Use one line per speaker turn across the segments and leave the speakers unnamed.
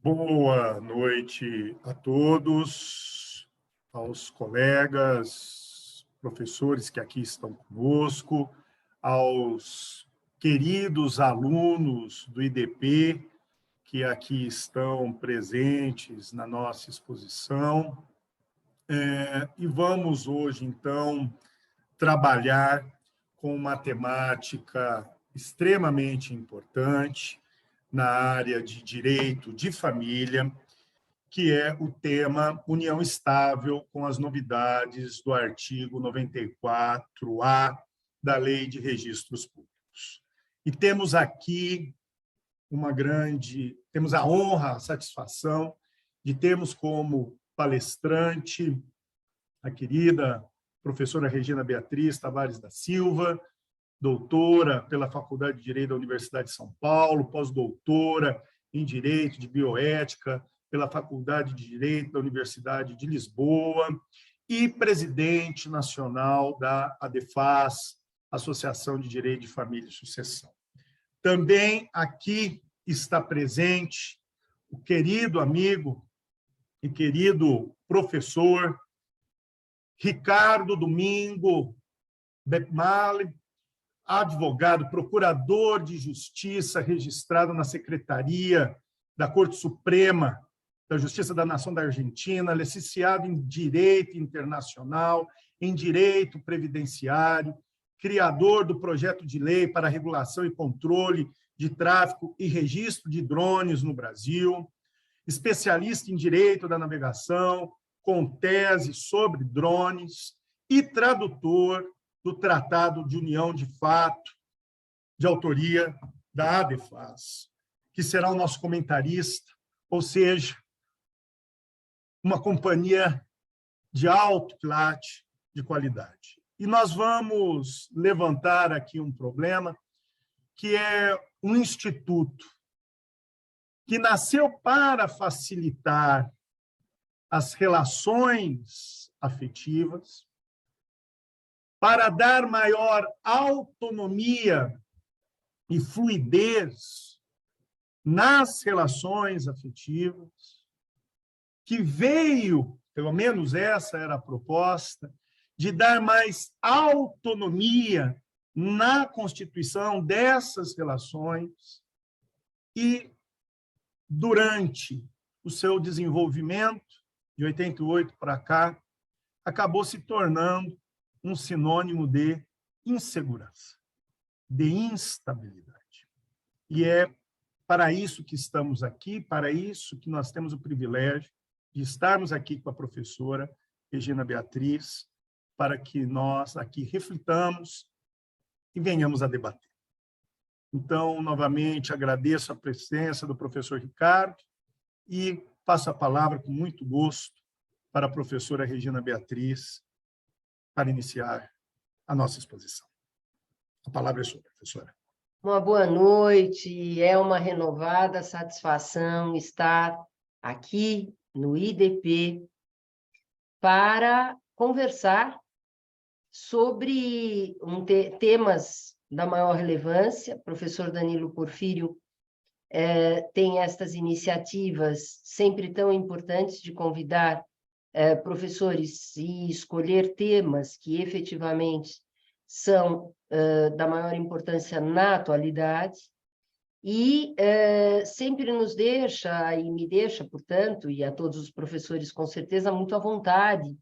Boa noite a todos, aos colegas, professores que aqui estão conosco, aos queridos alunos do IDP que aqui estão presentes na nossa exposição. E vamos hoje, então, trabalhar com uma temática extremamente importante na área de direito de família, que é o tema união estável com as novidades do artigo 94A da Lei de Registros Públicos. E temos aqui temos a honra, a satisfação de termos como palestrante a querida professora Regina Beatriz Tavares da Silva, doutora pela Faculdade de Direito da Universidade de São Paulo, pós-doutora em Direito de Bioética pela Faculdade de Direito da Universidade de Lisboa e presidente nacional da ADEFAS, Associação de Direito de Família e Sucessão. Também aqui está presente o querido amigo e querido professor Ricardo Domingo Beppmale, advogado, procurador de justiça registrado na Secretaria da Corte Suprema da Justiça da Nação da Argentina, licenciado em Direito Internacional, em Direito Previdenciário, criador do projeto de lei para a regulação e controle de tráfico e registro de drones no Brasil, especialista em Direito da Navegação, com tese sobre drones e tradutor do Tratado de União de Fato, de autoria da ADEFAS, que será o nosso comentarista, ou seja, uma companhia de alto quilate de qualidade. E nós vamos levantar aqui um problema, que é um instituto que nasceu para facilitar as relações afetivas, para dar maior autonomia e fluidez nas relações afetivas, que veio, pelo menos essa era a proposta, de dar mais autonomia na constituição dessas relações e, durante o seu desenvolvimento, de 88 para cá, acabou se tornando um sinônimo de insegurança, de instabilidade. E é para isso que estamos aqui, para isso que nós temos o privilégio de estarmos aqui com a professora Regina Beatriz, para que nós aqui reflitamos e venhamos a debater. Então, novamente, agradeço a presença do professor Ricardo e passo a palavra com muito gosto para a professora Regina Beatriz para iniciar a nossa exposição. A palavra é sua, professora.
Uma boa noite, é uma renovada satisfação estar aqui no IDP para conversar sobre temas da maior relevância. O professor Danilo Porfírio tem estas iniciativas sempre tão importantes de convidar professores e escolher temas que efetivamente são da maior importância na atualidade, e sempre nos deixa, e me deixa, portanto, e a todos os professores com certeza, muito à vontade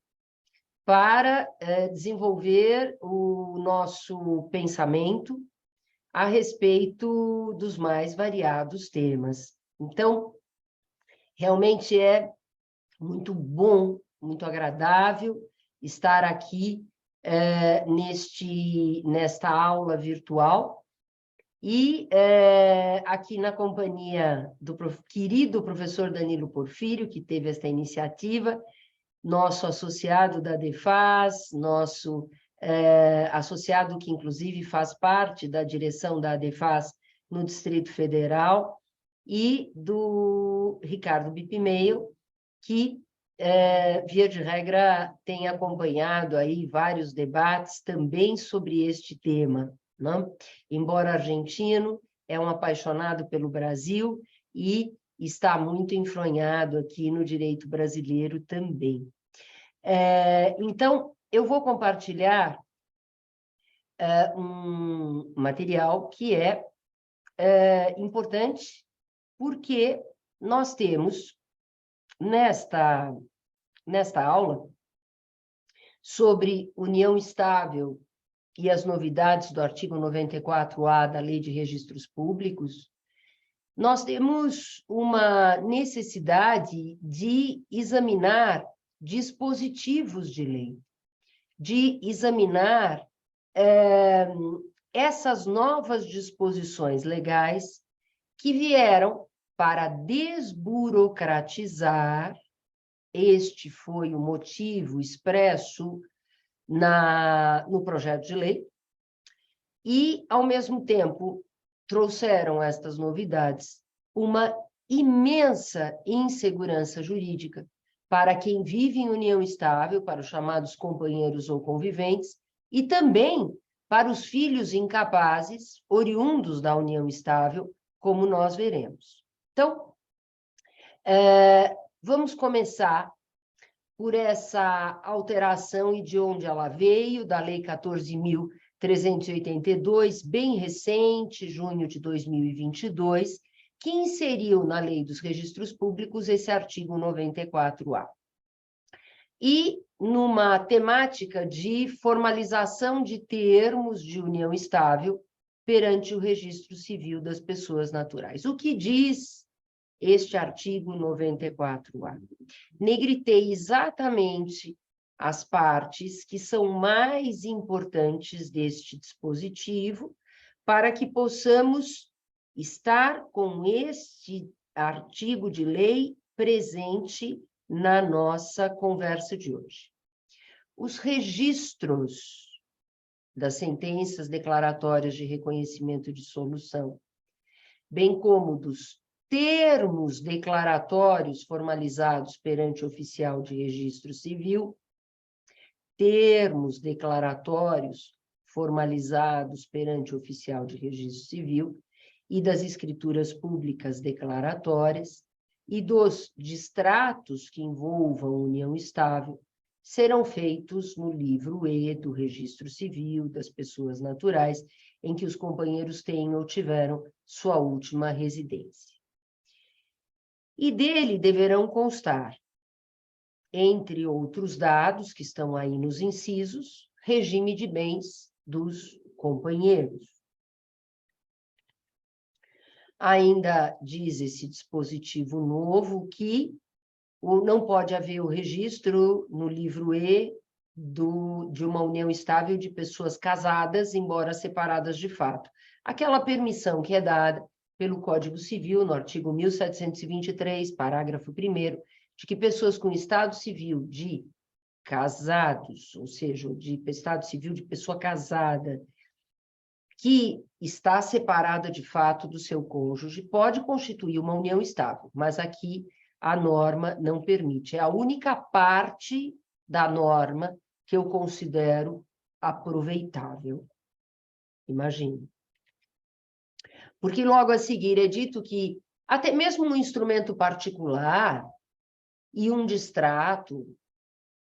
para desenvolver o nosso pensamento a respeito dos mais variados temas. Então, realmente é muito bom, muito agradável estar aqui nesta aula virtual e aqui na companhia do querido professor Danilo Porfírio, que teve esta iniciativa, nosso associado da ADEFAS, nosso associado que, inclusive, faz parte da direção da ADEFAS no Distrito Federal, e do Ricardo Beppmale, que via de regra, tem acompanhado aí vários debates também sobre este tema, né? Embora argentino, é um apaixonado pelo Brasil e está muito enfronhado aqui no direito brasileiro também. Então, eu vou compartilhar um material que é importante, porque nós temos, nesta aula, sobre união estável e as novidades do artigo 94A da Lei de Registros Públicos, nós temos uma necessidade de examinar dispositivos de lei, de examinar essas novas disposições legais que vieram para desburocratizar. Este foi o motivo expresso no projeto de lei, e, ao mesmo tempo, trouxeram estas novidades uma imensa insegurança jurídica para quem vive em união estável, para os chamados companheiros ou conviventes, e também para os filhos incapazes, oriundos da união estável, como nós veremos. Então, vamos começar por essa alteração e de onde ela veio, da Lei 14.382, bem recente, junho de 2022, que inseriu na Lei dos Registros Públicos esse artigo 94A. E numa temática de formalização de termos de união estável perante o registro civil das pessoas naturais. O que diz este artigo 94A? Negritei exatamente as partes que são mais importantes deste dispositivo para que possamos estar com este artigo de lei presente na nossa conversa de hoje. Os registros das sentenças declaratórias de reconhecimento de solução, bem como dos termos declaratórios formalizados perante o oficial de registro civil, termos declaratórios formalizados perante o oficial de registro civil e das escrituras públicas declaratórias e dos distratos que envolvam união estável serão feitos no livro E do Registro Civil das Pessoas Naturais, em que os companheiros têm ou tiveram sua última residência. E dele deverão constar, entre outros dados que estão aí nos incisos, regime de bens dos companheiros. Ainda diz esse dispositivo novo que não pode haver o registro no livro E de uma união estável de pessoas casadas, embora separadas de fato. Aquela permissão que é dada pelo Código Civil, no artigo 1723, parágrafo 1º, de que pessoas com estado civil de casados, ou seja, de estado civil de pessoa casada, que está separada de fato do seu cônjuge, pode constituir uma união estável, mas aqui a norma não permite. É a única parte da norma que eu considero aproveitável. Imagine. Porque logo a seguir é dito que até mesmo um instrumento particular e um distrato,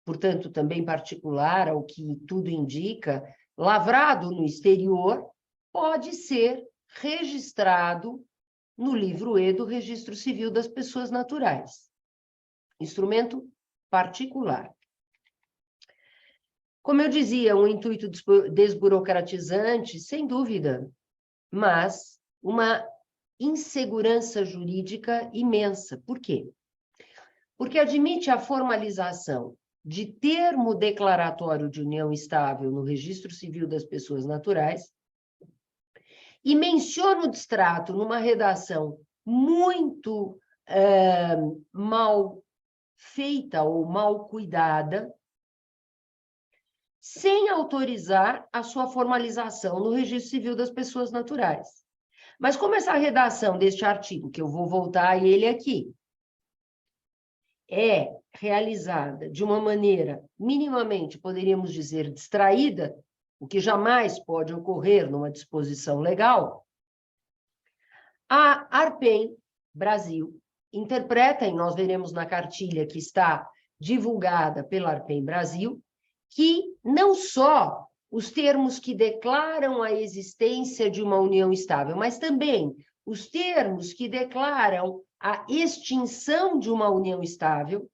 portanto também particular, ao que tudo indica, lavrado no exterior, pode ser registrado no livro E do Registro Civil das Pessoas Naturais. Instrumento particular. Como eu dizia, um intuito desburocratizante, sem dúvida, mas uma insegurança jurídica imensa. Por quê? Porque admite a formalização de termo declaratório de união estável no Registro Civil das Pessoas Naturais e menciona o distrato numa redação muito mal feita ou mal cuidada, sem autorizar a sua formalização no Registro Civil das Pessoas Naturais. Mas como essa redação deste artigo, que eu vou voltar a ele aqui, é realizada de uma maneira minimamente, poderíamos dizer, distraída, o que jamais pode ocorrer numa disposição legal, a Arpen Brasil interpreta, e nós veremos na cartilha que está divulgada pela Arpen Brasil, que não só os termos que declaram a existência de uma união estável, mas também os termos que declaram a extinção de uma união estável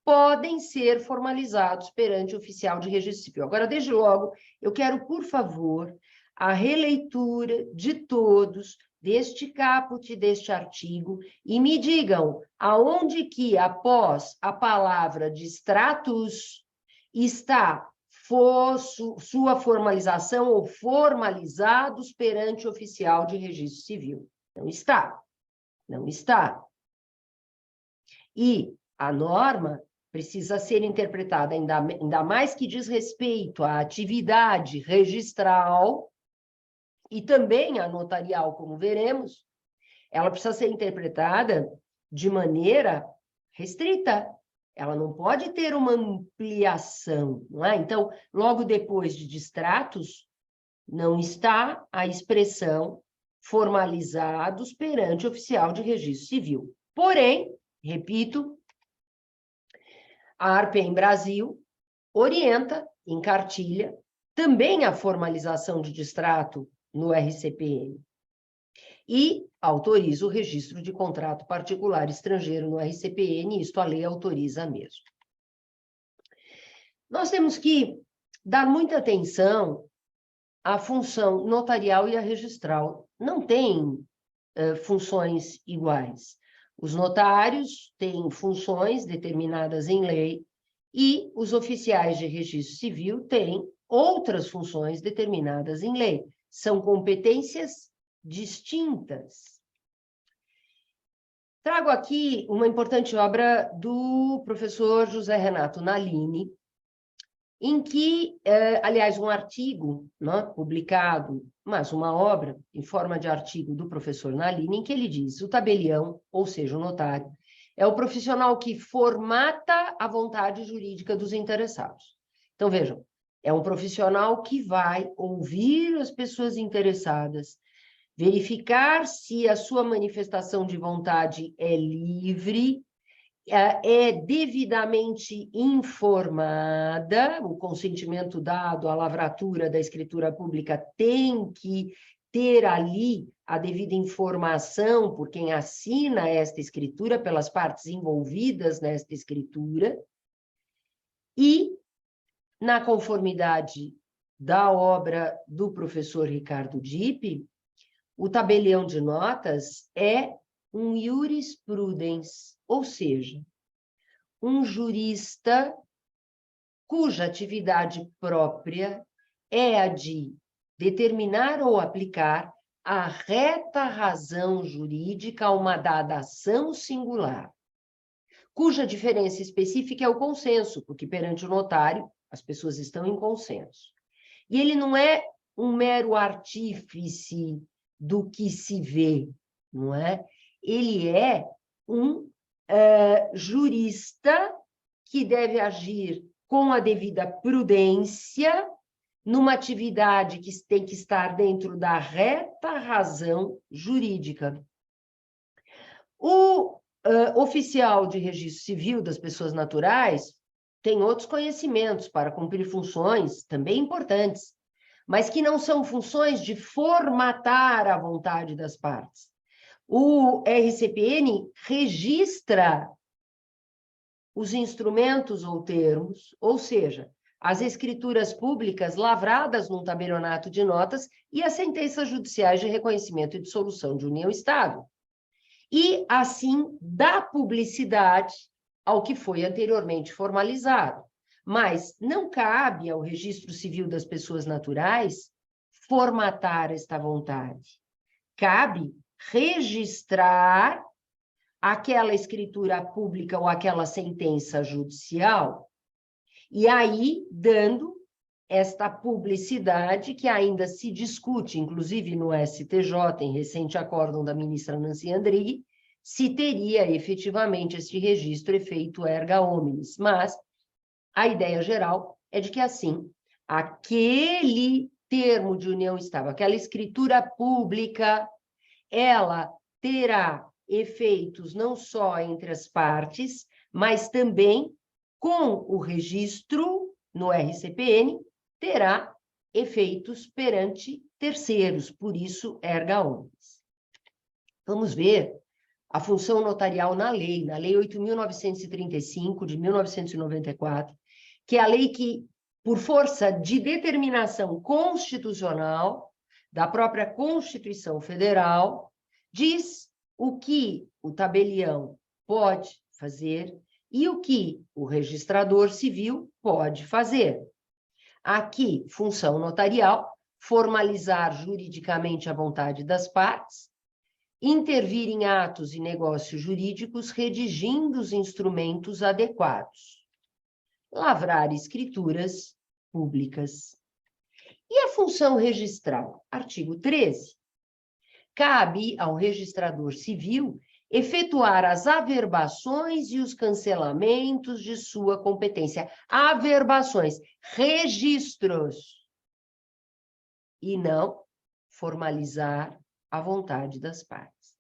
podem ser formalizados perante o oficial de registro civil. Agora, desde logo, eu quero, por favor, a releitura de todos deste caput, deste artigo, e me digam aonde que, após a palavra distratus, está sua formalização ou formalizados perante o oficial de registro civil. Não está. Não está. E a norma precisa ser interpretada, ainda mais que diz respeito à atividade registral e também à notarial, como veremos, ela precisa ser interpretada de maneira restrita. Ela não pode ter uma ampliação, não é? Então, logo depois de distratos, não está a expressão formalizados perante o oficial de registro civil. Porém, repito, a Arpen Brasil orienta, em cartilha, também a formalização de distrato no RCPN e autoriza o registro de contrato particular estrangeiro no RCPN, isto a lei autoriza mesmo. Nós temos que dar muita atenção à função notarial e à registral. Não tem funções iguais. Os notários têm funções determinadas em lei e os oficiais de registro civil têm outras funções determinadas em lei. São competências distintas. Trago aqui uma importante obra do professor José Renato Nalini, em que, aliás, um artigo, né, publicado, mas uma obra em forma de artigo do professor Nalini, em que ele diz: o tabelião, ou seja, o notário, é o profissional que formata a vontade jurídica dos interessados. Então, vejam, é um profissional que vai ouvir as pessoas interessadas, verificar se a sua manifestação de vontade é livre, é devidamente informada, o consentimento dado à lavratura da escritura pública tem que ter ali a devida informação por quem assina esta escritura, pelas partes envolvidas nesta escritura, e, na conformidade da obra do professor Ricardo Dipp, o tabelião de notas é um iuris prudens, ou seja, um jurista cuja atividade própria é a de determinar ou aplicar a reta razão jurídica a uma dada ação singular, cuja diferença específica é o consenso, porque perante o notário as pessoas estão em consenso. E ele não é um mero artífice do que se vê, não é? Ele é um jurista que deve agir com a devida prudência, numa atividade que tem que estar dentro da reta razão jurídica. O oficial de registro civil das pessoas naturais tem outros conhecimentos para cumprir funções também importantes, mas que não são funções de formatar a vontade das partes. O RCPN registra os instrumentos ou termos, ou seja, as escrituras públicas lavradas num tabelionato de notas e as sentenças judiciais de reconhecimento e dissolução de união estável. E, assim, dá publicidade ao que foi anteriormente formalizado. Mas não cabe ao registro civil das pessoas naturais formatar esta vontade. Cabe registrar aquela escritura pública ou aquela sentença judicial, e aí dando esta publicidade que ainda se discute, inclusive no STJ, em recente acórdão da ministra Nancy Andrighi, se teria efetivamente este registro efeito erga omnes, mas a ideia geral é de que, assim, aquele termo de união estável, aquela escritura pública, ela terá efeitos não só entre as partes, mas também com o registro no RCPN, terá efeitos perante terceiros, por isso, erga omnes. Vamos ver a função notarial na lei 8.935, de 1994, que é a lei que, por força de determinação constitucional da própria Constituição Federal, diz o que o tabelião pode fazer e o que o registrador civil pode fazer. Aqui, função notarial, formalizar juridicamente a vontade das partes, intervir em atos e negócios jurídicos, redigindo os instrumentos adequados, lavrar escrituras públicas. E a função registral? Artigo 13. Cabe ao registrador civil efetuar as averbações e os cancelamentos de sua competência. Averbações, registros, e não formalizar a vontade das partes.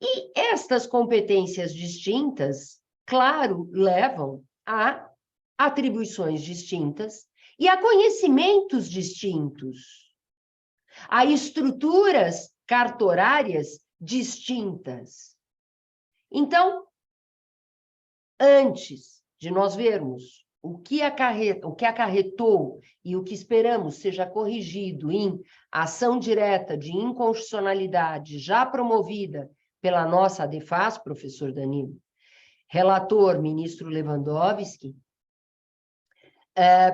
E estas competências distintas, claro, levam a atribuições distintas e a conhecimentos distintos, a estruturas cartorárias distintas. Então, antes de nós vermos o que acarretou e o que esperamos seja corrigido em ação direta de inconstitucionalidade já promovida pela nossa ADEFAS, professor Danilo, relator, ministro Lewandowski,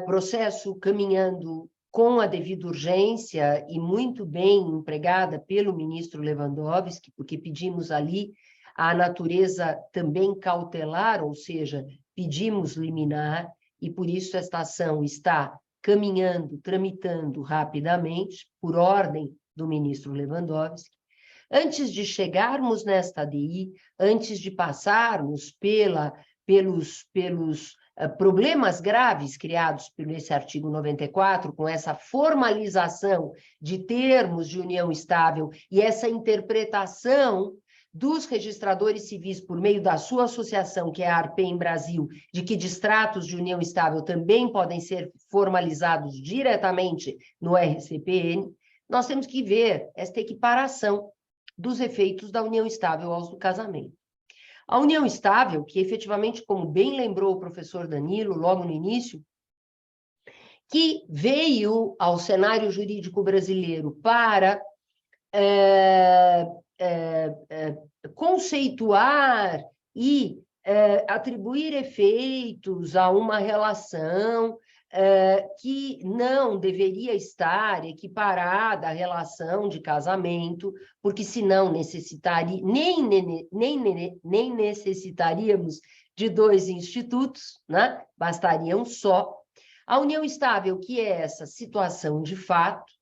processo caminhando com a devida urgência e muito bem empregada pelo ministro Lewandowski, porque pedimos ali a natureza também cautelar, ou seja, pedimos liminar, e por isso esta ação está caminhando, tramitando rapidamente, por ordem do ministro Lewandowski. Antes de chegarmos nesta ADI, antes de passarmos pelos problemas graves criados por esse artigo 94, com essa formalização de termos de união estável e essa interpretação dos registradores civis por meio da sua associação, que é a ARPEM Brasil, de que distratos de união estável também podem ser formalizados diretamente no RCPN, nós temos que ver esta equiparação dos efeitos da união estável aos do casamento. A união estável, que efetivamente, como bem lembrou o professor Danilo logo no início, que veio ao cenário jurídico brasileiro para conceituar e atribuir efeitos a uma relação que não deveria estar equiparada à relação de casamento, porque senão nem necessitaríamos de dois institutos, né? Bastaria um só. A união estável, que é essa situação de fato,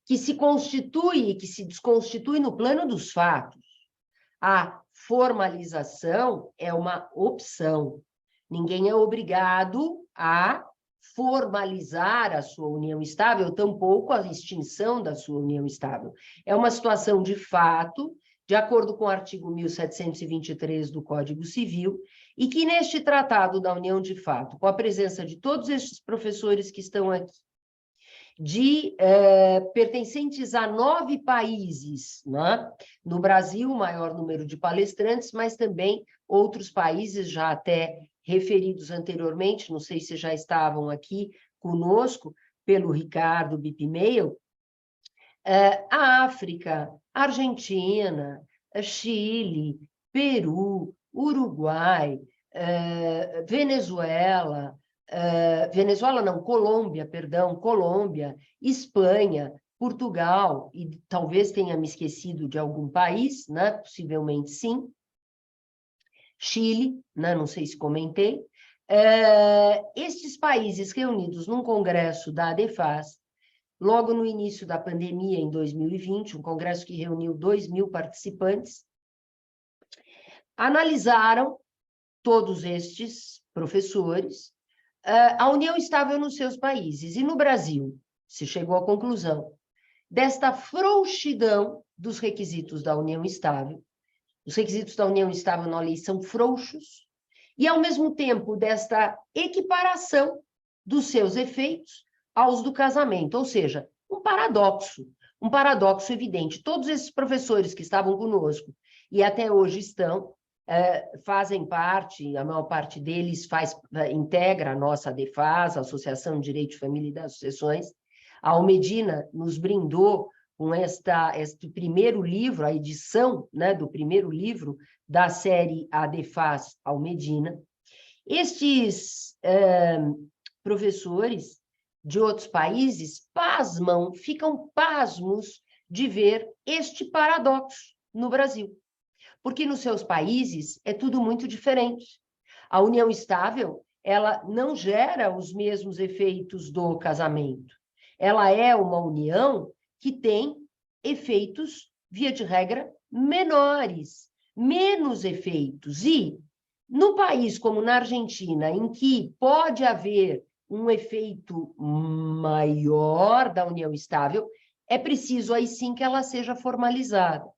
que se constitui e que se desconstitui no plano dos fatos. A formalização é uma opção. Ninguém é obrigado a formalizar a sua união estável, tampouco a extinção da sua união estável. É uma situação de fato, de acordo com o artigo 1723 do Código Civil, e que neste Tratado da União de Fato, com a presença de todos estes professores que estão aqui, pertencentes a 9 países, né? No Brasil, o maior número de palestrantes, mas também outros países já até referidos anteriormente, não sei se já estavam aqui conosco, pelo Ricardo Bipmail, a África, Argentina, Chile, Peru, Uruguai, Venezuela, Colômbia, Espanha, Portugal, e talvez tenha me esquecido de algum país, né? Possivelmente sim, Chile, né? Não sei se comentei. Estes países reunidos num congresso da ADEFAS, logo no início da pandemia, em 2020, um congresso que reuniu 2.000 participantes, analisaram, todos estes professores, a união estável nos seus países. E no Brasil, se chegou à conclusão desta frouxidão dos requisitos da união estável. Os requisitos da união estável na lei são frouxos, e, ao mesmo tempo, desta equiparação dos seus efeitos aos do casamento, ou seja, um paradoxo evidente. Todos esses professores que estavam conosco e até hoje estão, fazem parte, a maior parte deles integra a nossa ADEFAS, a Associação de Direito de Família e das Sucessões. A Almedina nos brindou com este primeiro livro, a edição, né, do primeiro livro da série ADEFAS Almedina. Estes professores de outros países pasmam, ficam pasmos de ver este paradoxo no Brasil. Porque nos seus países é tudo muito diferente. A união estável, ela não gera os mesmos efeitos do casamento. Ela é uma união que tem efeitos, via de regra, menores, menos efeitos. E, no país como na Argentina, em que pode haver um efeito maior da união estável, é preciso aí sim que ela seja formalizada.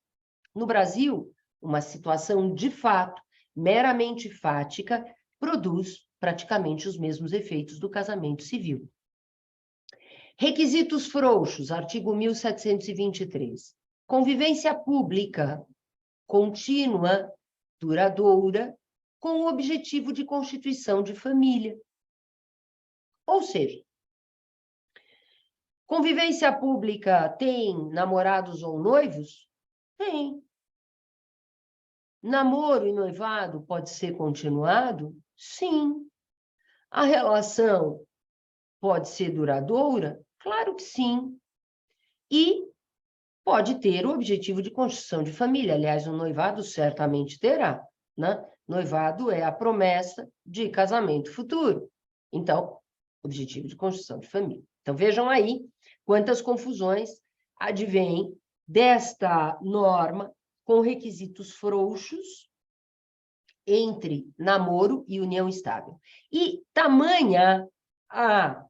No Brasil, uma situação de fato, meramente fática, produz praticamente os mesmos efeitos do casamento civil. Requisitos frouxos, artigo 1723. Convivência pública, contínua, duradoura, com o objetivo de constituição de família. Ou seja, convivência pública tem namorados ou noivos? Tem. Namoro e noivado pode ser continuado? Sim. A relação pode ser duradoura? Claro que sim. E pode ter o objetivo de constituição de família. Aliás, o noivado certamente terá, né? Noivado é a promessa de casamento futuro. Então, objetivo de constituição de família. Então, vejam aí quantas confusões advêm desta norma com requisitos frouxos entre namoro e união estável. E tamanha a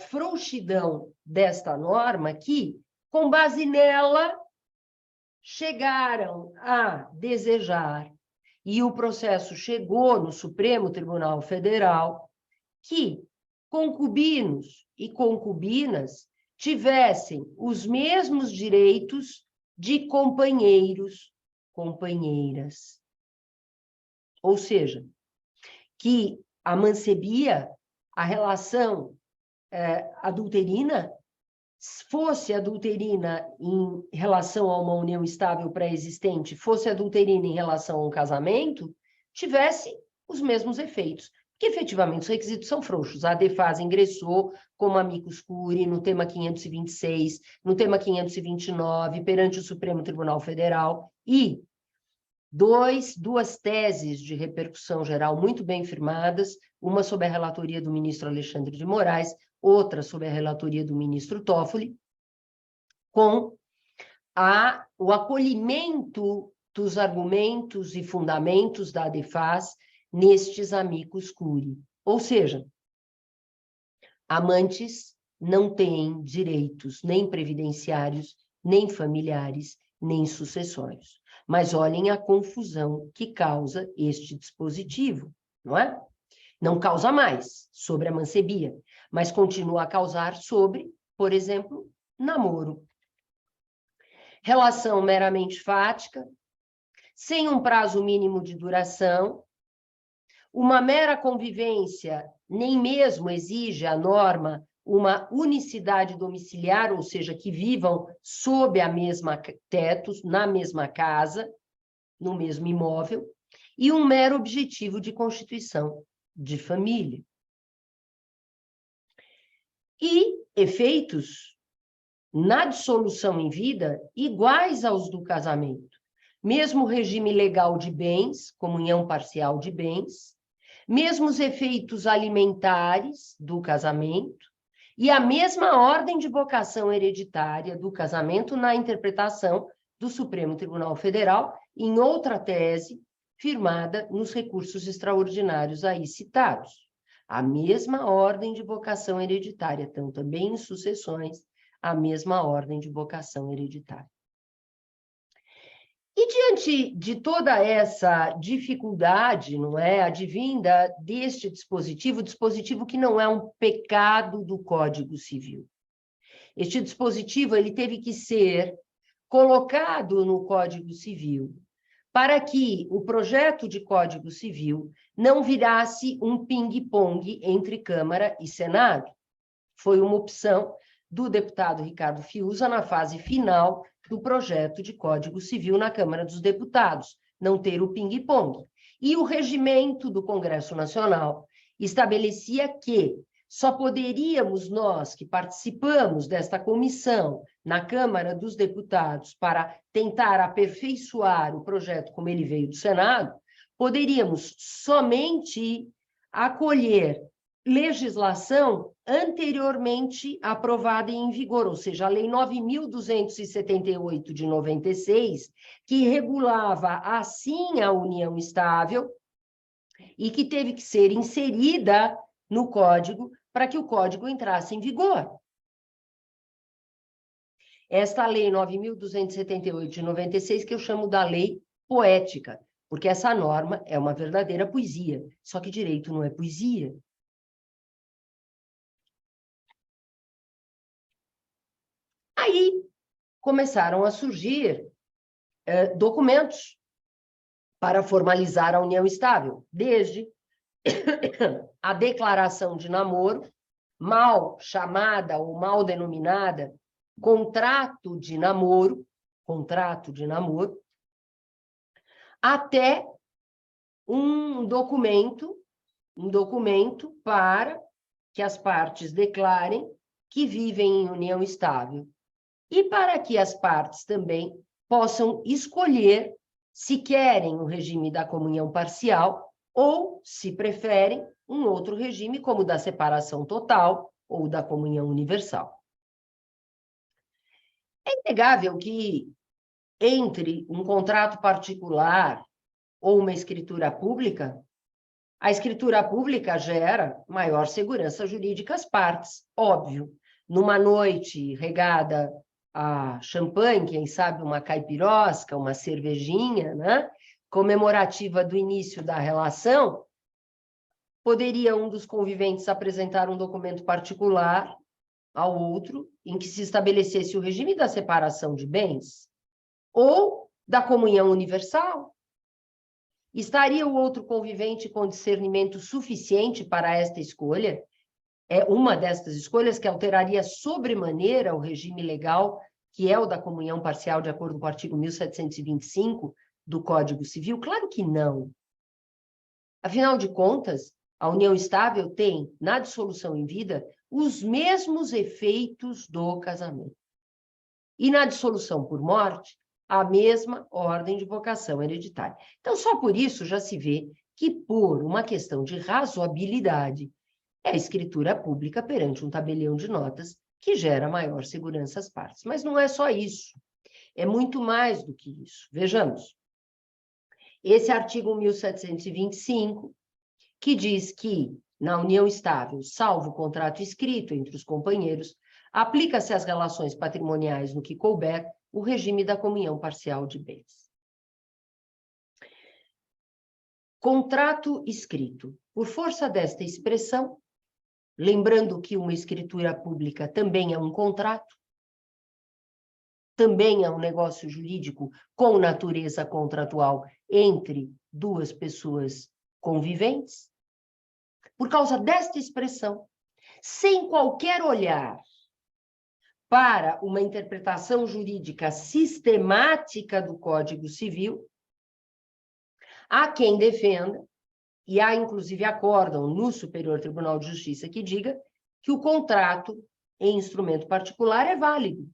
frouxidão desta norma que, com base nela, chegaram a desejar, e o processo chegou no Supremo Tribunal Federal, que concubinos e concubinas tivessem os mesmos direitos de companheiros, companheiras. Ou seja, que a mancebia, a relação adulterina, fosse adulterina em relação a uma união estável pré-existente, fosse adulterina em relação a um casamento, tivesse os mesmos efeitos. Porque, efetivamente, os requisitos são frouxos. A ADEFAS ingressou como amicus curiae no tema 526, no tema 529, perante o Supremo Tribunal Federal, e duas teses de repercussão geral muito bem firmadas, uma sob a relatoria do ministro Alexandre de Moraes, outra sob a relatoria do ministro Toffoli, com o acolhimento dos argumentos e fundamentos da ADEFAS nestes amicus curiae. Ou seja, amantes não têm direitos nem previdenciários, nem familiares, nem sucessórios. Mas olhem a confusão que causa este dispositivo, não é? Não causa mais sobre a mancebia, mas continua a causar sobre, por exemplo, namoro. Relação meramente fática, sem um prazo mínimo de duração, uma mera convivência nem mesmo exige a norma uma unicidade domiciliar, ou seja, que vivam sob a mesma teto, na mesma casa, no mesmo imóvel, e um mero objetivo de constituição de família. E efeitos na dissolução em vida iguais aos do casamento. Mesmo regime legal de bens, comunhão parcial de bens, mesmos efeitos alimentares do casamento e a mesma ordem de vocação hereditária do casamento na interpretação do Supremo Tribunal Federal, em outra tese, firmada nos recursos extraordinários aí citados. A mesma ordem de vocação hereditária, então também em sucessões, a mesma ordem de vocação hereditária. E diante de toda essa dificuldade, não é, advinda deste dispositivo que não é um pecado do Código Civil. Este dispositivo ele teve que ser colocado no Código Civil para que o projeto de Código Civil não virasse um ping-pong entre Câmara e Senado. Foi uma opção do deputado Ricardo Fiuza na fase final do projeto de Código Civil na Câmara dos Deputados, não ter o ping-pong. E o regimento do Congresso Nacional estabelecia que só poderíamos nós, que participamos desta comissão na Câmara dos Deputados para tentar aperfeiçoar o projeto como ele veio do Senado, poderíamos somente acolher legislação anteriormente aprovada e em vigor, ou seja, a Lei 9.278 de 96, que regulava assim a união estável e que teve que ser inserida no Código para que o Código entrasse em vigor. Esta Lei 9.278 de 96, que eu chamo da Lei Poética, porque essa norma é uma verdadeira poesia, só que direito não é poesia. Aí começaram a surgir documentos para formalizar a união estável, desde a declaração de namoro, mal chamada ou mal denominada contrato de namoro, até um documento para que as partes declarem que vivem em união estável e para que as partes também possam escolher se querem o regime da comunhão parcial ou, se preferem, um outro regime, como o da separação total ou da comunhão universal. É inegável que, entre um contrato particular ou uma escritura pública, a escritura pública gera maior segurança jurídica às partes, óbvio. Numa noite regada a champanhe, quem sabe uma caipirosca, uma cervejinha, né? Comemorativa do início da relação, poderia um dos conviventes apresentar um documento particular ao outro, em que se estabelecesse o regime da separação de bens ou da comunhão universal. Estaria o outro convivente com discernimento suficiente para esta escolha? É uma destas escolhas que alteraria sobremaneira o regime legal, que é o da comunhão parcial, de acordo com o artigo 1725 do Código Civil? Claro que não. Afinal de contas, a união estável tem, na dissolução em vida, os mesmos efeitos do casamento. E na dissolução por morte, a mesma ordem de vocação hereditária. Então, só por isso já se vê que, por uma questão de razoabilidade, é a escritura pública perante um tabelião de notas que gera maior segurança às partes. Mas não é só isso. É muito mais do que isso. Vejamos. Esse artigo 1725, que diz que, na união estável, salvo o contrato escrito entre os companheiros, aplica-se às relações patrimoniais no que couber o regime da comunhão parcial de bens. Contrato escrito. Por força desta expressão, lembrando que uma escritura pública também é um contrato, também é um negócio jurídico com natureza contratual entre duas pessoas conviventes, por causa desta expressão, sem qualquer olhar para uma interpretação jurídica sistemática do Código Civil, há quem defenda, e há inclusive acórdão no Superior Tribunal de Justiça que diga que o contrato em instrumento particular é válido.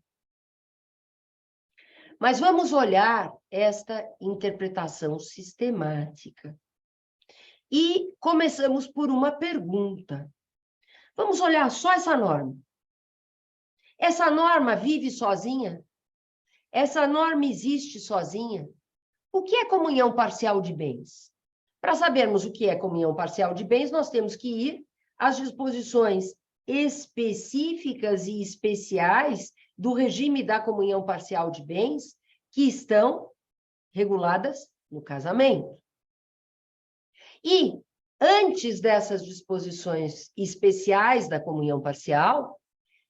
Mas vamos olhar esta interpretação sistemática. E começamos por uma pergunta. Vamos olhar só essa norma. Essa norma vive sozinha? Essa norma existe sozinha? O que é comunhão parcial de bens? Para sabermos o que é comunhão parcial de bens, nós temos que ir às disposições específicas e especiais do regime da comunhão parcial de bens que estão reguladas no casamento. E, antes dessas disposições especiais da comunhão parcial,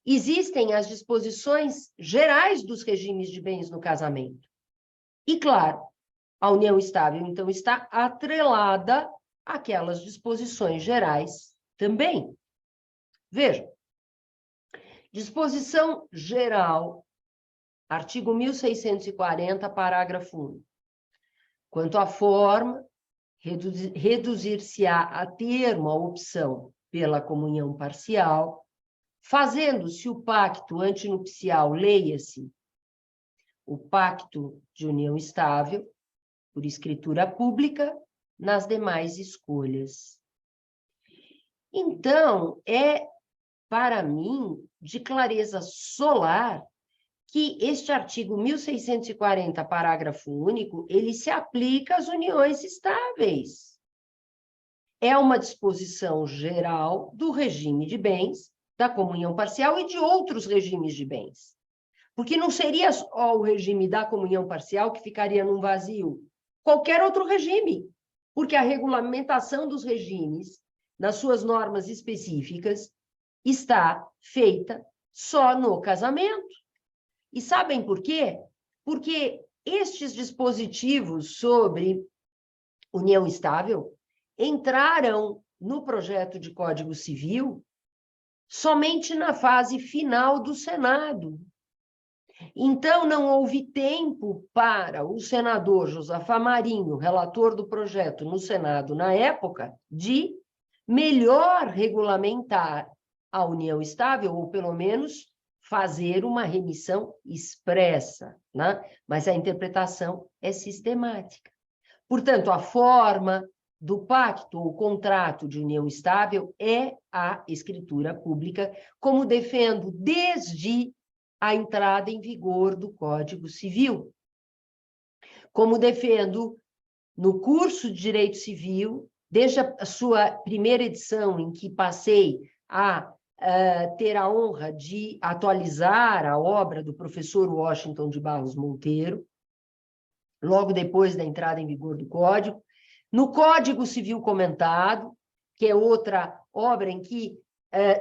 existem as disposições gerais dos regimes de bens no casamento. E, claro, a união estável, então, está atrelada àquelas disposições gerais também. Veja, disposição geral, artigo 1640, parágrafo 1. Quanto à forma, reduzir-se-á a termo a opção pela comunhão parcial, fazendo-se o pacto antinupcial, leia-se, o pacto de união estável, por escritura pública, nas demais escolhas. Então, é, para mim, de clareza solar, que este artigo 1640, parágrafo único, ele se aplica às uniões estáveis. É uma disposição geral do regime de bens, da comunhão parcial e de outros regimes de bens. Porque não seria só o regime da comunhão parcial que ficaria num vazio. Qualquer outro regime. Porque a regulamentação dos regimes, nas suas normas específicas, está feita só no casamento. E sabem por quê? Porque estes dispositivos sobre união estável entraram no projeto de Código Civil somente na fase final do Senado. Então, não houve tempo para o senador Josafá Marinho, relator do projeto no Senado na época, de melhor regulamentar a união estável, ou pelo menos fazer uma remissão expressa, né? Mas a interpretação é sistemática. Portanto, a forma do pacto ou contrato de união estável é a escritura pública, como defendo desde a entrada em vigor do Código Civil. Como defendo no curso de Direito Civil, desde a sua primeira edição, em que passei a ter a honra de atualizar a obra do professor Washington de Barros Monteiro, logo depois da entrada em vigor do Código, no Código Civil Comentado, que é outra obra em que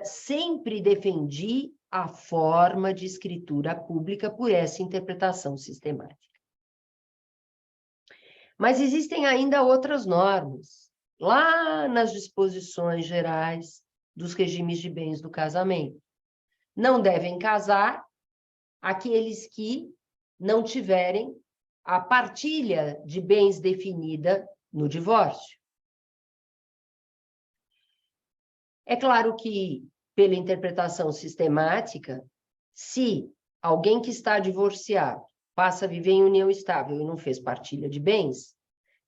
sempre defendi a forma de escritura pública por essa interpretação sistemática. Mas existem ainda outras normas, lá nas disposições gerais dos regimes de bens do casamento. Não devem casar aqueles que não tiverem a partilha de bens definida no divórcio. É claro que, pela interpretação sistemática, se alguém que está divorciado passa a viver em união estável e não fez partilha de bens,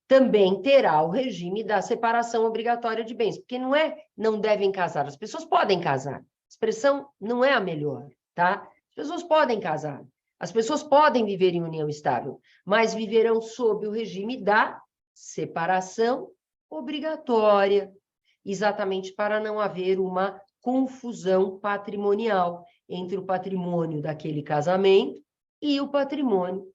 também terá o regime da separação obrigatória de bens, porque não devem casar, as pessoas podem casar. A expressão não é a melhor, tá? As pessoas podem casar, as pessoas podem viver em união estável, mas viverão sob o regime da separação obrigatória, exatamente para não haver uma confusão patrimonial entre o patrimônio daquele casamento e o patrimônio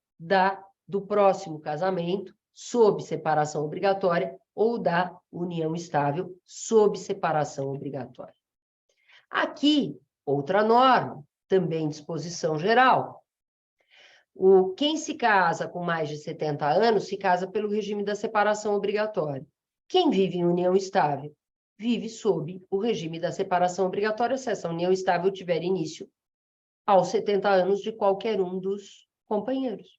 do próximo casamento, sob separação obrigatória, ou da união estável sob separação obrigatória. Aqui, outra norma, também disposição geral. Quem se casa com mais de 70 anos se casa pelo regime da separação obrigatória. Quem vive em união estável vive sob o regime da separação obrigatória, se essa união estável tiver início aos 70 anos de qualquer um dos companheiros.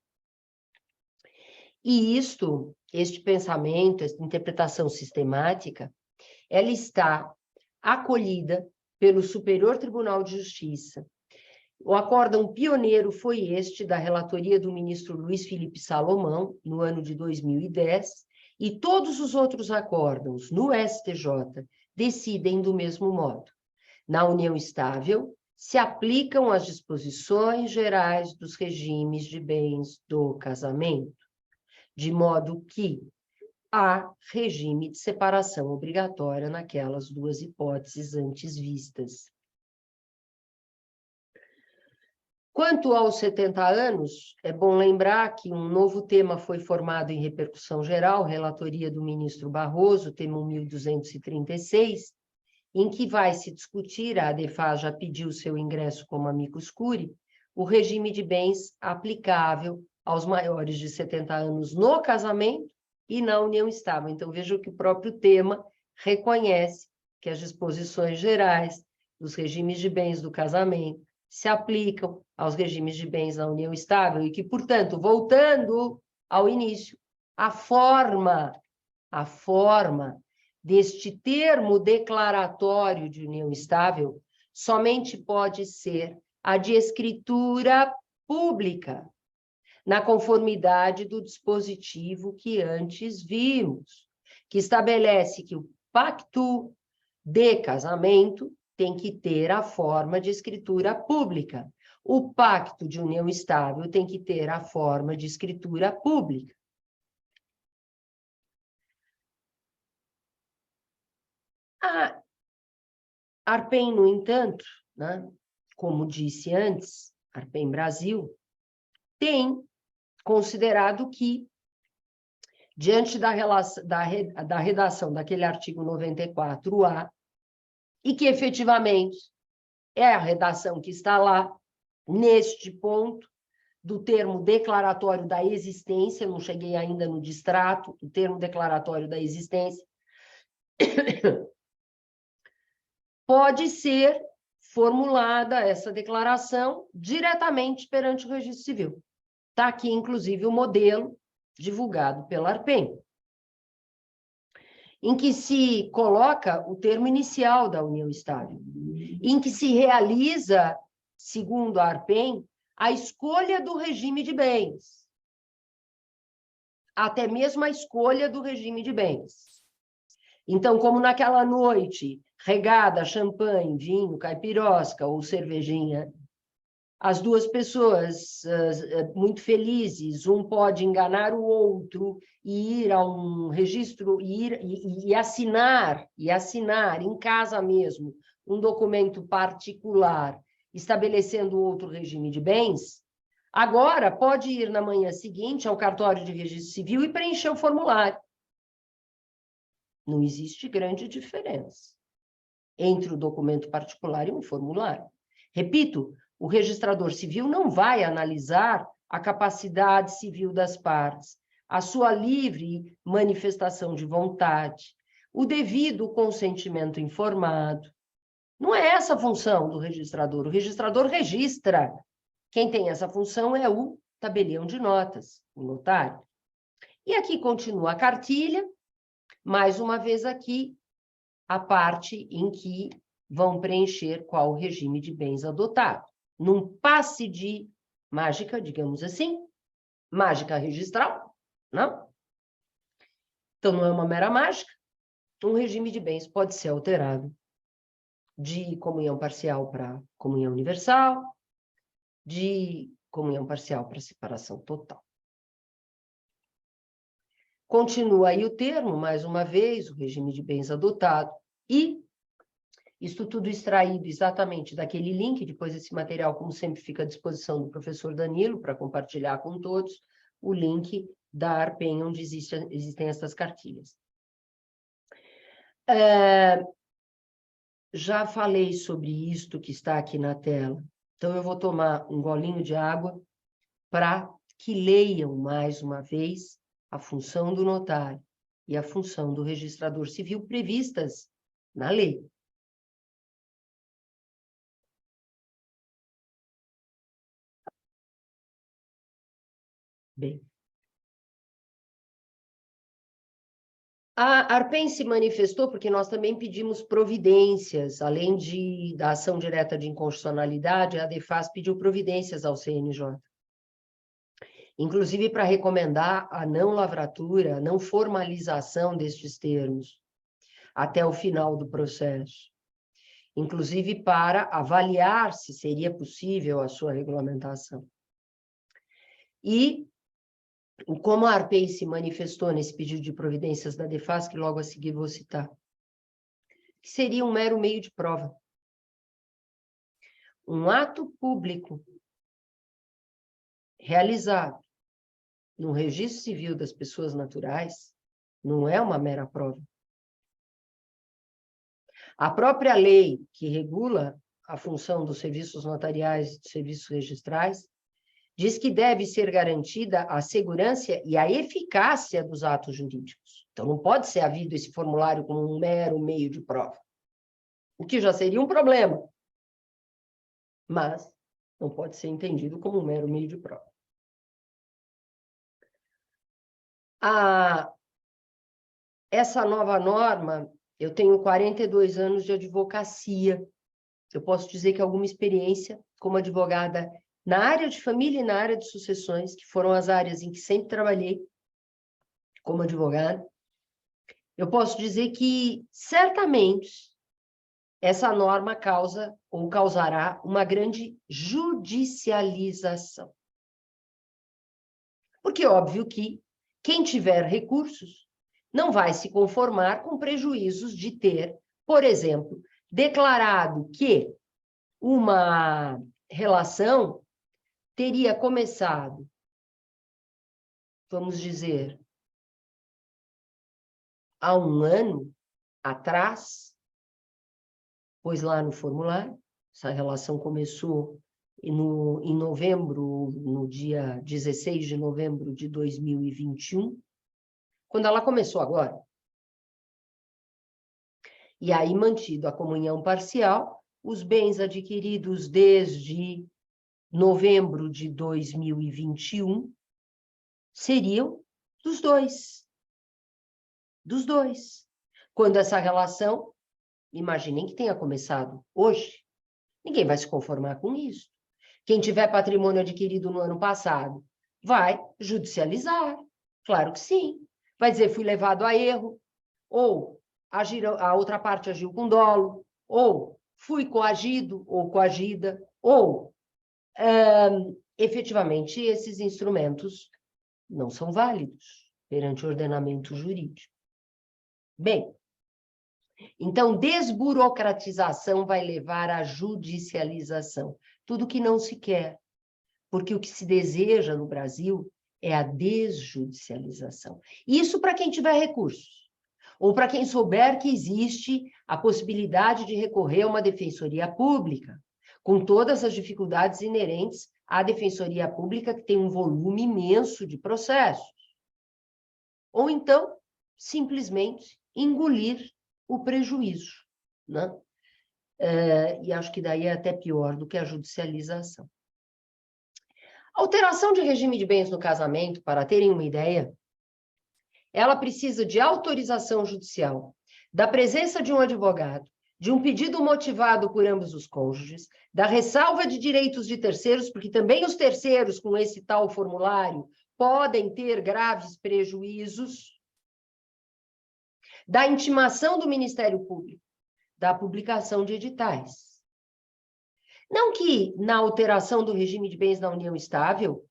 E este pensamento, esta interpretação sistemática, ela está acolhida pelo Superior Tribunal de Justiça. O acórdão pioneiro foi este da relatoria do ministro Luiz Felipe Salomão, no ano de 2010, e todos os outros acórdãos no STJ decidem do mesmo modo. Na união estável, se aplicam as disposições gerais dos regimes de bens do casamento. de modo que há regime de separação obrigatória naquelas duas hipóteses antes vistas. Quanto aos 70 anos, é bom lembrar que um novo tema foi formado em repercussão geral, relatoria do ministro Barroso, tema 1236, em que vai se discutir, a ADEFA já pediu seu ingresso como amicus curiae, o regime de bens aplicável aos maiores de 70 anos no casamento e na união estável. Então, vejam que o próprio tema reconhece que as disposições gerais dos regimes de bens do casamento se aplicam aos regimes de bens na união estável e que, portanto, voltando ao início, a forma deste termo declaratório de união estável somente pode ser a de escritura pública, na conformidade do dispositivo que antes vimos, que estabelece que o pacto de casamento tem que ter a forma de escritura pública. O pacto de união estável tem que ter a forma de escritura pública. A Arpen, no entanto, né, como disse antes, Arpen Brasil, tem considerado que, diante da redação daquele artigo 94A, e que efetivamente é a redação que está lá, neste ponto, do termo declaratório da existência, não cheguei ainda no distrato, do termo declaratório da existência, pode ser formulada essa declaração diretamente perante o registro civil. Está aqui, inclusive, o modelo divulgado pela Arpen, em que se coloca o termo inicial da união estável, em que se realiza, segundo a Arpen, a escolha do regime de bens, até mesmo a escolha do regime de bens. Então, como naquela noite, regada, champanhe, vinho, caipirosca ou cervejinha, as duas pessoas muito felizes, um pode enganar o outro e ir a um registro e assinar em casa mesmo um documento particular estabelecendo outro regime de bens, agora pode ir na manhã seguinte ao cartório de registro civil e preencher o formulário. Não existe grande diferença entre o documento particular e um formulário. Repito, o registrador civil não vai analisar a capacidade civil das partes, a sua livre manifestação de vontade, o devido consentimento informado. Não é essa a função do registrador. O registrador registra. Quem tem essa função é o tabelião de notas, o notário. E aqui continua a cartilha, mais uma vez aqui, a parte em que vão preencher qual o regime de bens adotado. Num passe de mágica, digamos assim, mágica registral, não? Então, não é uma mera mágica. Um regime de bens pode ser alterado de comunhão parcial para comunhão universal, de comunhão parcial para separação total. Continua aí o termo, mais uma vez, o regime de bens adotado, e isto tudo extraído exatamente daquele link, depois esse material, como sempre, fica à disposição do professor Danilo para compartilhar com todos, o link da Arpen, onde existem essas cartilhas. Já falei sobre isto que está aqui na tela, então eu vou tomar um golinho de água para que leiam mais uma vez a função do notário e a função do registrador civil previstas na lei. Bem, a Arpen se manifestou porque nós também pedimos providências, além da ação direta de inconstitucionalidade, a ADEFAS pediu providências ao CNJ. Inclusive para recomendar a não lavratura, a não formalização destes termos até o final do processo. Inclusive para avaliar se seria possível a sua regulamentação. E como a ARPEI se manifestou nesse pedido de providências da DEFAS, que logo a seguir vou citar, que seria um mero meio de prova. Um ato público realizado no registro civil das pessoas naturais não é uma mera prova. A própria lei que regula a função dos serviços notariais e dos serviços registrais diz que deve ser garantida a segurança e a eficácia dos atos jurídicos. Então, não pode ser havido esse formulário como um mero meio de prova, o que já seria um problema, mas não pode ser entendido como um mero meio de prova. Essa nova norma, eu tenho 42 anos de advocacia, eu posso dizer que alguma experiência como advogada na área de família e na área de sucessões, que foram as áreas em que sempre trabalhei como advogada, eu posso dizer que, certamente, essa norma causa ou causará uma grande judicialização. Porque é óbvio que quem tiver recursos não vai se conformar com prejuízos de ter, por exemplo, declarado que uma relação teria começado, vamos dizer, há um ano atrás, pois lá no formulário, essa relação começou em novembro, no dia 16 de novembro de 2021, quando ela começou agora. E aí, mantido a comunhão parcial, os bens adquiridos desde novembro de 2021 seriam dos dois. Dos dois. Quando essa relação, imaginem que tenha começado hoje, ninguém vai se conformar com isso. Quem tiver patrimônio adquirido no ano passado vai judicializar. Claro que sim. Vai dizer, fui levado a erro, ou a outra parte agiu com dolo, ou fui coagido ou coagida, ou efetivamente esses instrumentos não são válidos perante o ordenamento jurídico. Bem, então desburocratização vai levar à judicialização, tudo que não se quer, porque o que se deseja no Brasil é a desjudicialização. Isso para quem tiver recursos, ou para quem souber que existe a possibilidade de recorrer a uma defensoria pública, com todas as dificuldades inerentes à defensoria pública, que tem um volume imenso de processos. Ou então, simplesmente, engolir o prejuízo, né? E acho que daí é até pior do que a judicialização. A alteração de regime de bens no casamento, para terem uma ideia, ela precisa de autorização judicial, da presença de um advogado, de um pedido motivado por ambos os cônjuges, da ressalva de direitos de terceiros, porque também os terceiros, com esse tal formulário, podem ter graves prejuízos, da intimação do Ministério Público, da publicação de editais. Não que na alteração do regime de bens na união estável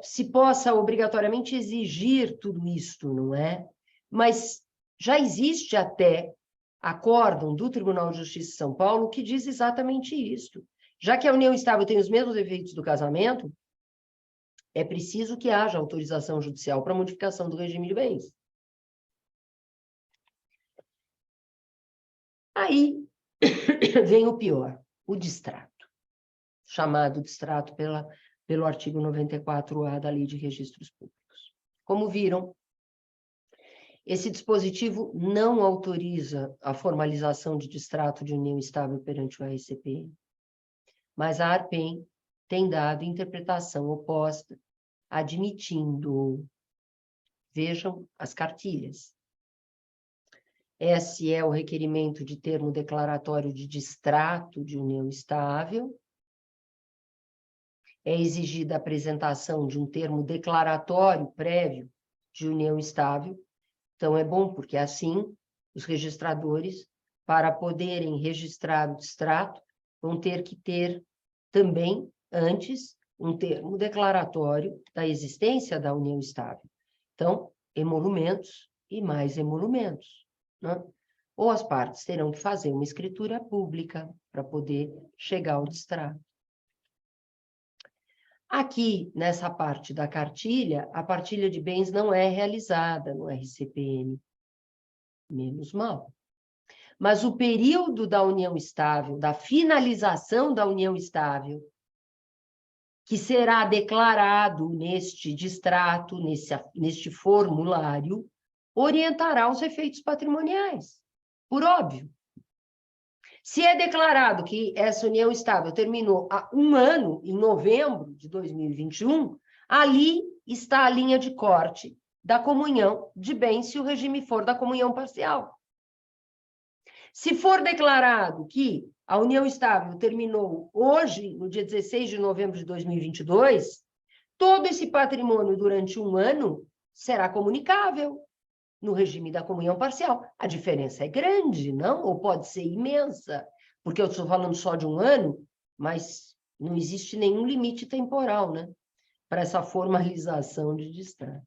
se possa obrigatoriamente exigir tudo isto, não é? Mas já existe até acórdão do Tribunal de Justiça de São Paulo que diz exatamente isto. Já que a união estável tem os mesmos efeitos do casamento, é preciso que haja autorização judicial para modificação do regime de bens. Aí vem o pior, o distrato, chamado distrato pelo artigo 94A da Lei de Registros Públicos. Como viram, esse dispositivo não autoriza a formalização de distrato de união estável perante o RCPN, mas a ARPEN tem dado interpretação oposta, admitindo, vejam as cartilhas. Esse é o requerimento de termo declaratório de distrato de união estável. É exigida a apresentação de um termo declaratório prévio de união estável. Então, é bom, porque assim, os registradores, para poderem registrar o distrato, vão ter que ter também, antes, um termo declaratório da existência da união estável. Então, emolumentos e mais emolumentos, né? Ou as partes terão que fazer uma escritura pública para poder chegar ao distrato. Aqui, nessa parte da cartilha, a partilha de bens não é realizada no RCPN. Menos mal. Mas o período da união estável, da finalização da união estável, que será declarado neste distrato, neste formulário, orientará os efeitos patrimoniais, por óbvio. Se é declarado que essa união estável terminou há um ano, em novembro de 2021, ali está a linha de corte da comunhão de bens, se o regime for da comunhão parcial. Se for declarado que a união estável terminou hoje, no dia 16 de novembro de 2022, todo esse patrimônio durante um ano será comunicável no regime da comunhão parcial. A diferença é grande, não? Ou pode ser imensa, porque eu estou falando só de um ano, mas não existe nenhum limite temporal, né, para essa formalização de distrato.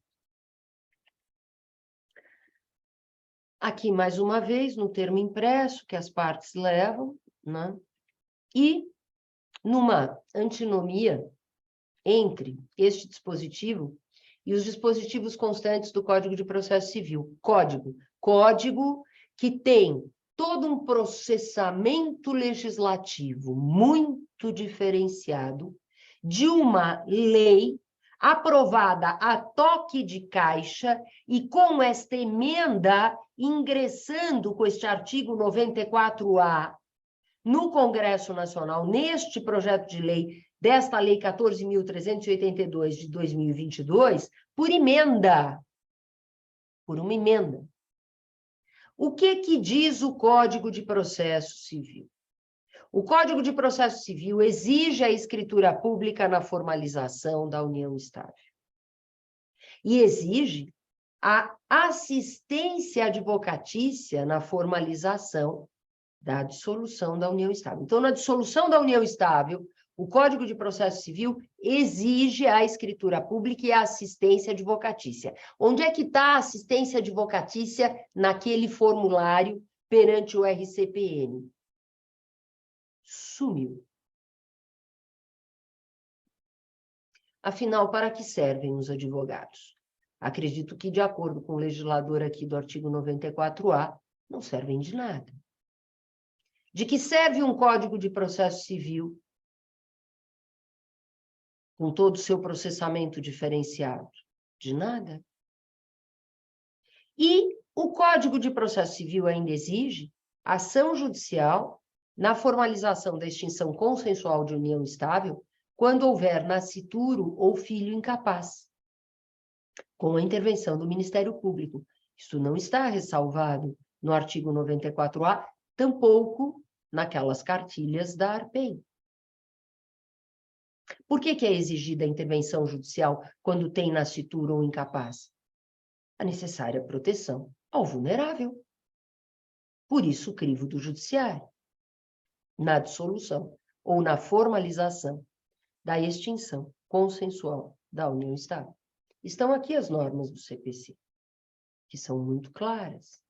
Aqui, mais uma vez, no termo impresso que as partes levam, né? E numa antinomia entre este dispositivo e os dispositivos constantes do Código de Processo Civil. Código que tem todo um processamento legislativo muito diferenciado de uma lei aprovada a toque de caixa e com esta emenda ingressando com este artigo 94A no Congresso Nacional, neste projeto de lei, desta Lei 14.382 de 2022, por emenda. Por uma emenda. O que diz o Código de Processo Civil? O Código de Processo Civil exige a escritura pública na formalização da união estável. E exige a assistência advocatícia na formalização da dissolução da união estável. Então, na dissolução da união estável, o Código de Processo Civil exige a escritura pública e a assistência advocatícia. Onde é que está a assistência advocatícia naquele formulário perante o RCPN? Sumiu. Afinal, para que servem os advogados? Acredito que, de acordo com o legislador aqui do artigo 94A, não servem de nada. De que serve um Código de Processo Civil com todo o seu processamento diferenciado? De nada. E o Código de Processo Civil ainda exige ação judicial na formalização da extinção consensual de união estável quando houver nascituro ou filho incapaz, com a intervenção do Ministério Público. Isso não está ressalvado no artigo 94A, tampouco naquelas cartilhas da ARPEN. Por que é exigida a intervenção judicial quando tem nascituro ou incapaz? A necessária proteção ao vulnerável. Por isso, o crivo do judiciário, na dissolução ou na formalização da extinção consensual da união estável. Estão aqui as normas do CPC, que são muito claras.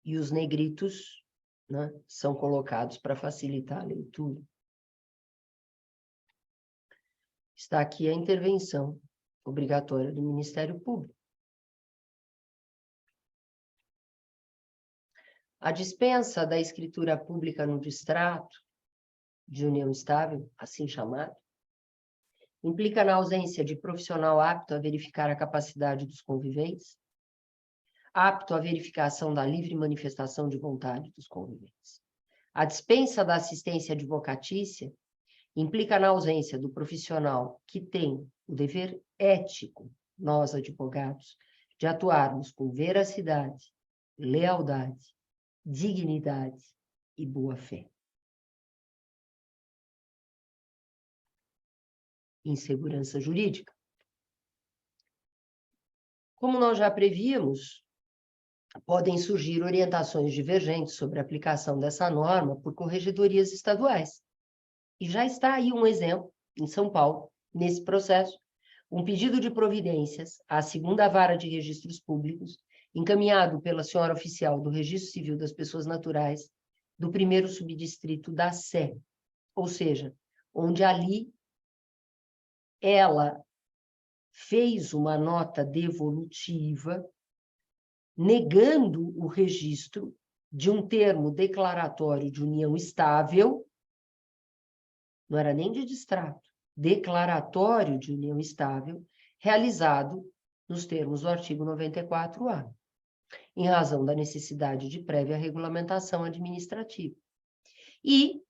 E os negritos, né, são colocados para facilitar a leitura. Está aqui a intervenção obrigatória do Ministério Público. A dispensa da escritura pública no distrato de união estável, assim chamado, implica na ausência de profissional apto a verificar a capacidade dos conviventes, apto à verificação da livre manifestação de vontade dos conviventes. A dispensa da assistência advocatícia implica na ausência do profissional que tem o dever ético, nós advogados, de atuarmos com veracidade, lealdade, dignidade e boa-fé. . Insegurança jurídica. Como nós já prevíamos, podem surgir orientações divergentes sobre a aplicação dessa norma por corregedorias estaduais. E já está aí um exemplo, em São Paulo, nesse processo, um pedido de providências à 2ª Vara de Registros Públicos, encaminhado pela senhora oficial do Registro Civil das Pessoas Naturais, do 1º subdistrito da Sé, ou seja, onde ali ela fez uma nota devolutiva negando o registro de um termo declaratório de união estável, não era nem de distrato, declaratório de união estável, realizado nos termos do artigo 94-A, em razão da necessidade de prévia regulamentação administrativa. E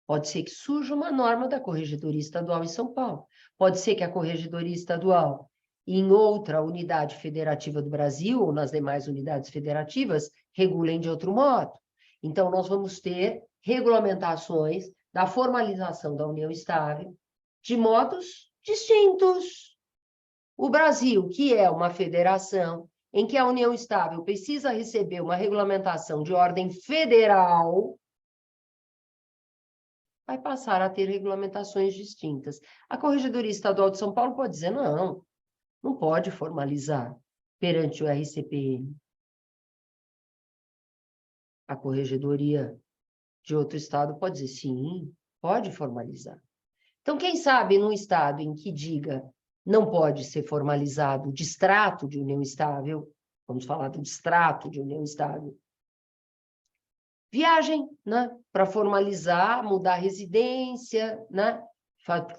pode ser que surja uma norma da Corregedoria Estadual em São Paulo. Pode ser que a Corregedoria Estadual, em outra unidade federativa do Brasil, ou nas demais unidades federativas, regulem de outro modo. Então, nós vamos ter regulamentações da formalização da união estável de modos distintos. O Brasil, que é uma federação em que a união estável precisa receber uma regulamentação de ordem federal, vai passar a ter regulamentações distintas. A Corregedoria Estadual de São Paulo pode dizer, não pode formalizar perante o RCPN. A Corregedoria de outro estado pode dizer, sim, pode formalizar. Então, quem sabe num estado em que diga não pode ser formalizado o distrato de união estável, vamos falar do distrato de união estável, viagem, né, para formalizar, mudar a residência, né?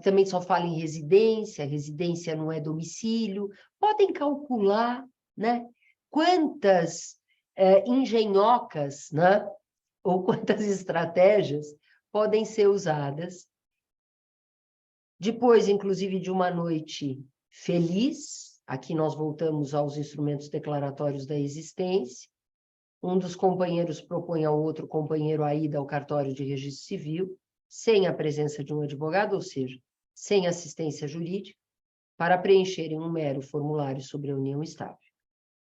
Também só fala em residência, residência não é domicílio. Podem calcular, né, quantas engenhocas, né, ou quantas estratégias podem ser usadas. Depois, inclusive, de uma noite feliz, aqui nós voltamos aos instrumentos declaratórios da existência, um dos companheiros propõe ao outro companheiro a ida ao cartório de registro civil, sem a presença de um advogado, ou seja, sem assistência jurídica, para preencherem um mero formulário sobre a união estável.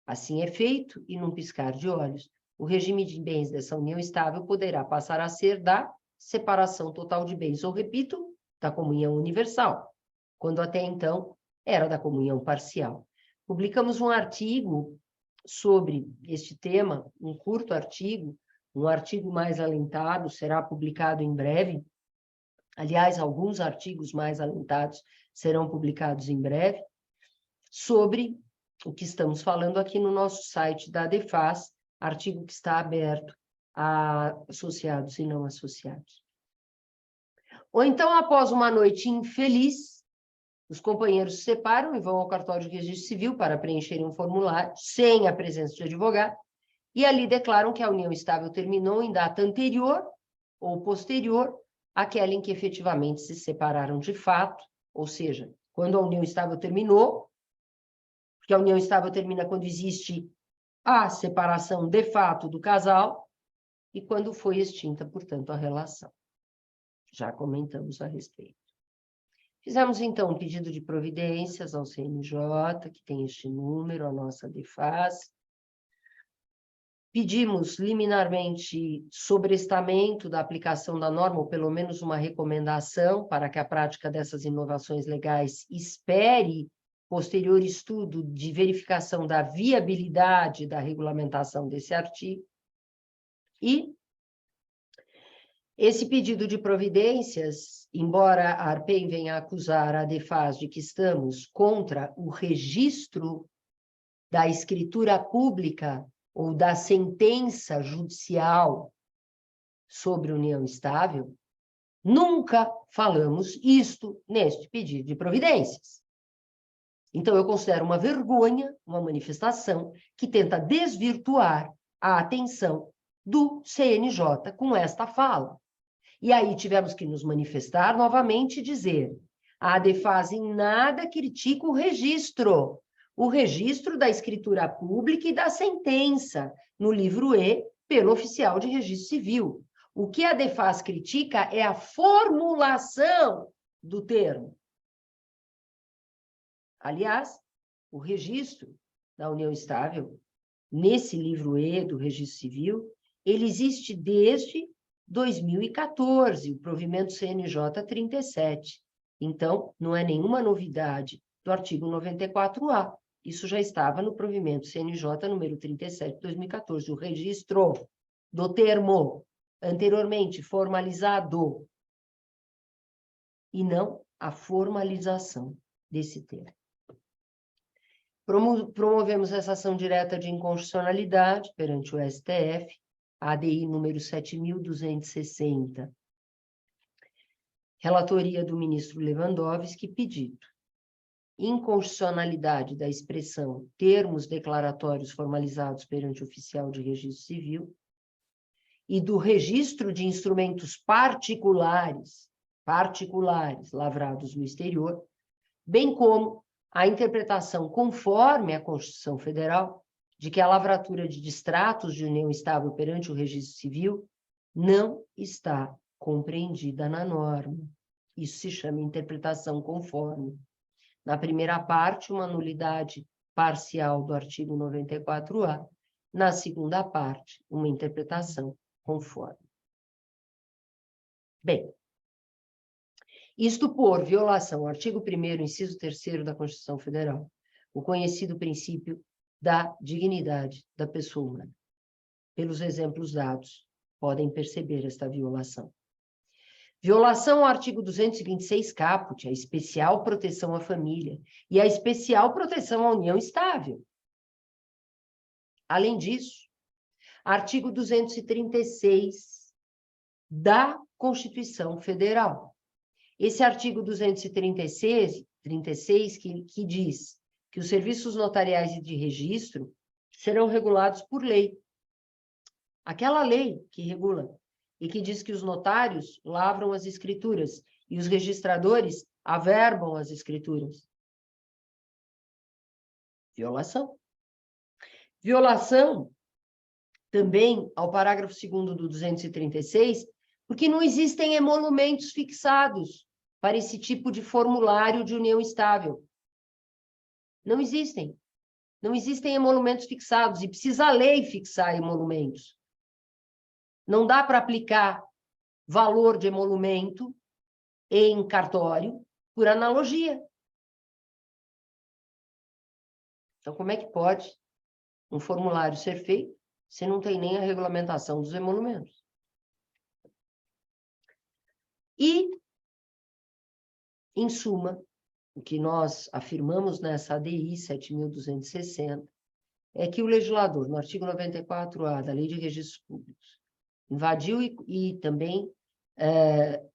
Assim é feito, e num piscar de olhos, o regime de bens dessa união estável poderá passar a ser da separação total de bens, ou, repito, da comunhão universal, quando até então era da comunhão parcial. Publicamos um artigo sobre este tema, um curto artigo, um artigo mais alentado, será publicado em breve. Aliás, alguns artigos mais alentados serão publicados em breve, sobre o que estamos falando aqui no nosso site da ADEFAS, artigo que está aberto a associados e não associados. Ou então, após uma noite infeliz, os companheiros se separam e vão ao cartório de registro civil para preencherem um formulário sem a presença de advogado, e ali declaram que a união estável terminou em data anterior ou posterior àquela em que efetivamente se separaram de fato, ou seja, quando a união estável terminou, porque a união estável termina quando existe a separação de fato do casal e quando foi extinta, portanto, a relação. Já comentamos a respeito. Fizemos, então, um pedido de providências ao CNJ, que tem este número, a nossa ADEFAS. Pedimos liminarmente sobrestamento da aplicação da norma, ou pelo menos uma recomendação para que a prática dessas inovações legais espere posterior estudo de verificação da viabilidade da regulamentação desse artigo. E esse pedido de providências, embora a ARPEM venha acusar a ADEFAS de que estamos contra o registro da escritura pública ou da sentença judicial sobre união estável, nunca falamos isto neste pedido de providências. Então, eu considero uma vergonha, uma manifestação que tenta desvirtuar a atenção do CNJ com esta fala. E aí tivemos que nos manifestar novamente e dizer: a ADEFAS em nada critica o registro da escritura pública e da sentença, no livro E, pelo oficial de registro civil. O que a ADEFAS critica é a formulação do termo. Aliás, o registro da união estável, nesse livro E do Registro Civil, ele existe desde 2014, o provimento CNJ 37. Então, não é nenhuma novidade do artigo 94A. Isso já estava no provimento CNJ número 37 de 2014, o registro do termo anteriormente formalizado, e não a formalização desse termo. Promovemos essa ação direta de inconstitucionalidade perante o STF, ADI número 7.260. Relatoria do ministro Lewandowski, pedido. Inconstitucionalidade da expressão termos declaratórios formalizados perante o oficial de registro civil e do registro de instrumentos particulares lavrados no exterior, bem como a interpretação conforme a Constituição Federal de que a lavratura de distratos de união estável perante o registro civil não está compreendida na norma. Isso se chama interpretação conforme. Na primeira parte, uma nulidade parcial do artigo 94A. Na segunda parte, uma interpretação conforme. Bem, isto por violação ao artigo 1º, inciso 3º da Constituição Federal, o conhecido princípio da dignidade da pessoa humana. Pelos exemplos dados, podem perceber esta violação. Violação ao artigo 226 caput, a especial proteção à família e a especial proteção à união estável. Além disso, artigo 236 da Constituição Federal. Esse artigo 236 que diz que os serviços notariais e de registro serão regulados por lei. Aquela lei que regula e que diz que os notários lavram as escrituras e os registradores averbam as escrituras. Violação. Violação também ao parágrafo 2º do 236, porque não existem emolumentos fixados para esse tipo de formulário de união estável. Não existem. Não existem emolumentos fixados e precisa a lei fixar emolumentos. Não dá para aplicar valor de emolumento em cartório por analogia. Então, como é que pode um formulário ser feito se não tem nem a regulamentação dos emolumentos? E, em suma, o que nós afirmamos nessa ADI 7.260 é que o legislador, no artigo 94A da Lei de Registros Públicos, invadiu e também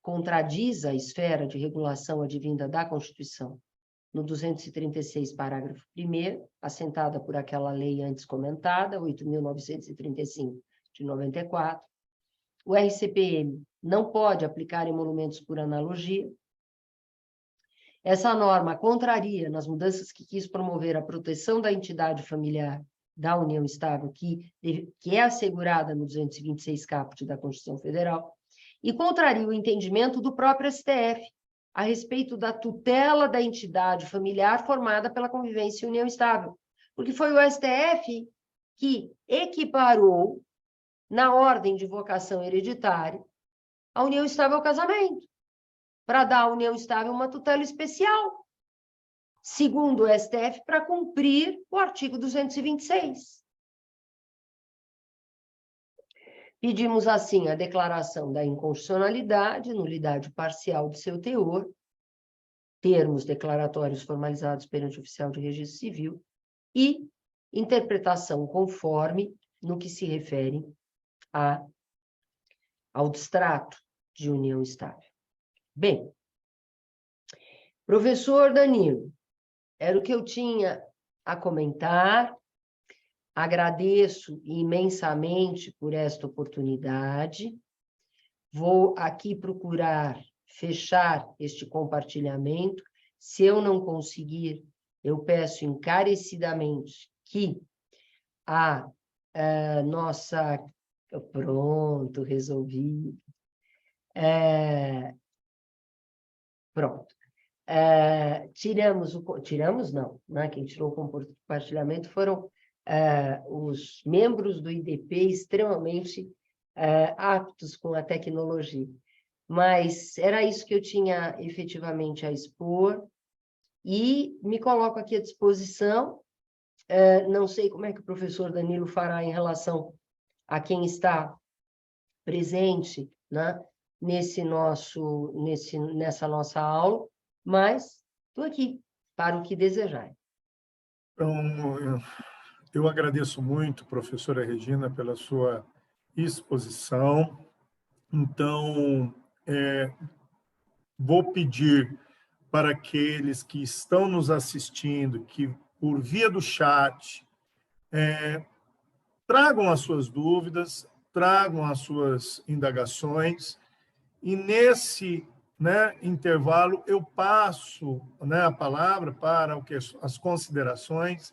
contradiz a esfera de regulação advinda da Constituição, no 236, parágrafo 1º, assentada por aquela lei antes comentada, 8.935 de 94. O RCPM não pode aplicar emolumentos por analogia. Essa norma contraria, nas mudanças que quis promover, a proteção da entidade familiar da união estável, que é assegurada no 226 caput da Constituição Federal, e contraria o entendimento do próprio STF a respeito da tutela da entidade familiar formada pela convivência e união estável. Porque foi o STF que equiparou, na ordem de vocação hereditária, a união estável ao casamento, para dar à união estável uma tutela especial, segundo o STF, para cumprir o artigo 226. Pedimos, assim, a declaração da inconstitucionalidade, nulidade parcial do seu teor, termos declaratórios formalizados perante o oficial de registro civil e interpretação conforme no que se refere ao distrato de união estável. Bem, professor Danilo, era o que eu tinha a comentar. Agradeço imensamente por esta oportunidade. Vou aqui procurar fechar este compartilhamento. Se eu não conseguir, eu peço encarecidamente que a nossa... Pronto, resolvi. Pronto. Tiramos não, né? Quem tirou o compartilhamento foram os membros do IDP extremamente aptos com a tecnologia. Mas era isso que eu tinha efetivamente a expor, e me coloco aqui à disposição. Não sei como é que o professor Danilo fará em relação a quem está presente, né, nessa nossa aula, mas estou aqui para o que desejar.
Então, eu agradeço muito, professora Regina, pela sua exposição. Então, vou pedir para aqueles que estão nos assistindo, que por via do chat, tragam as suas dúvidas, tragam as suas indagações, e nesse, né, intervalo eu passo, né, a palavra para as considerações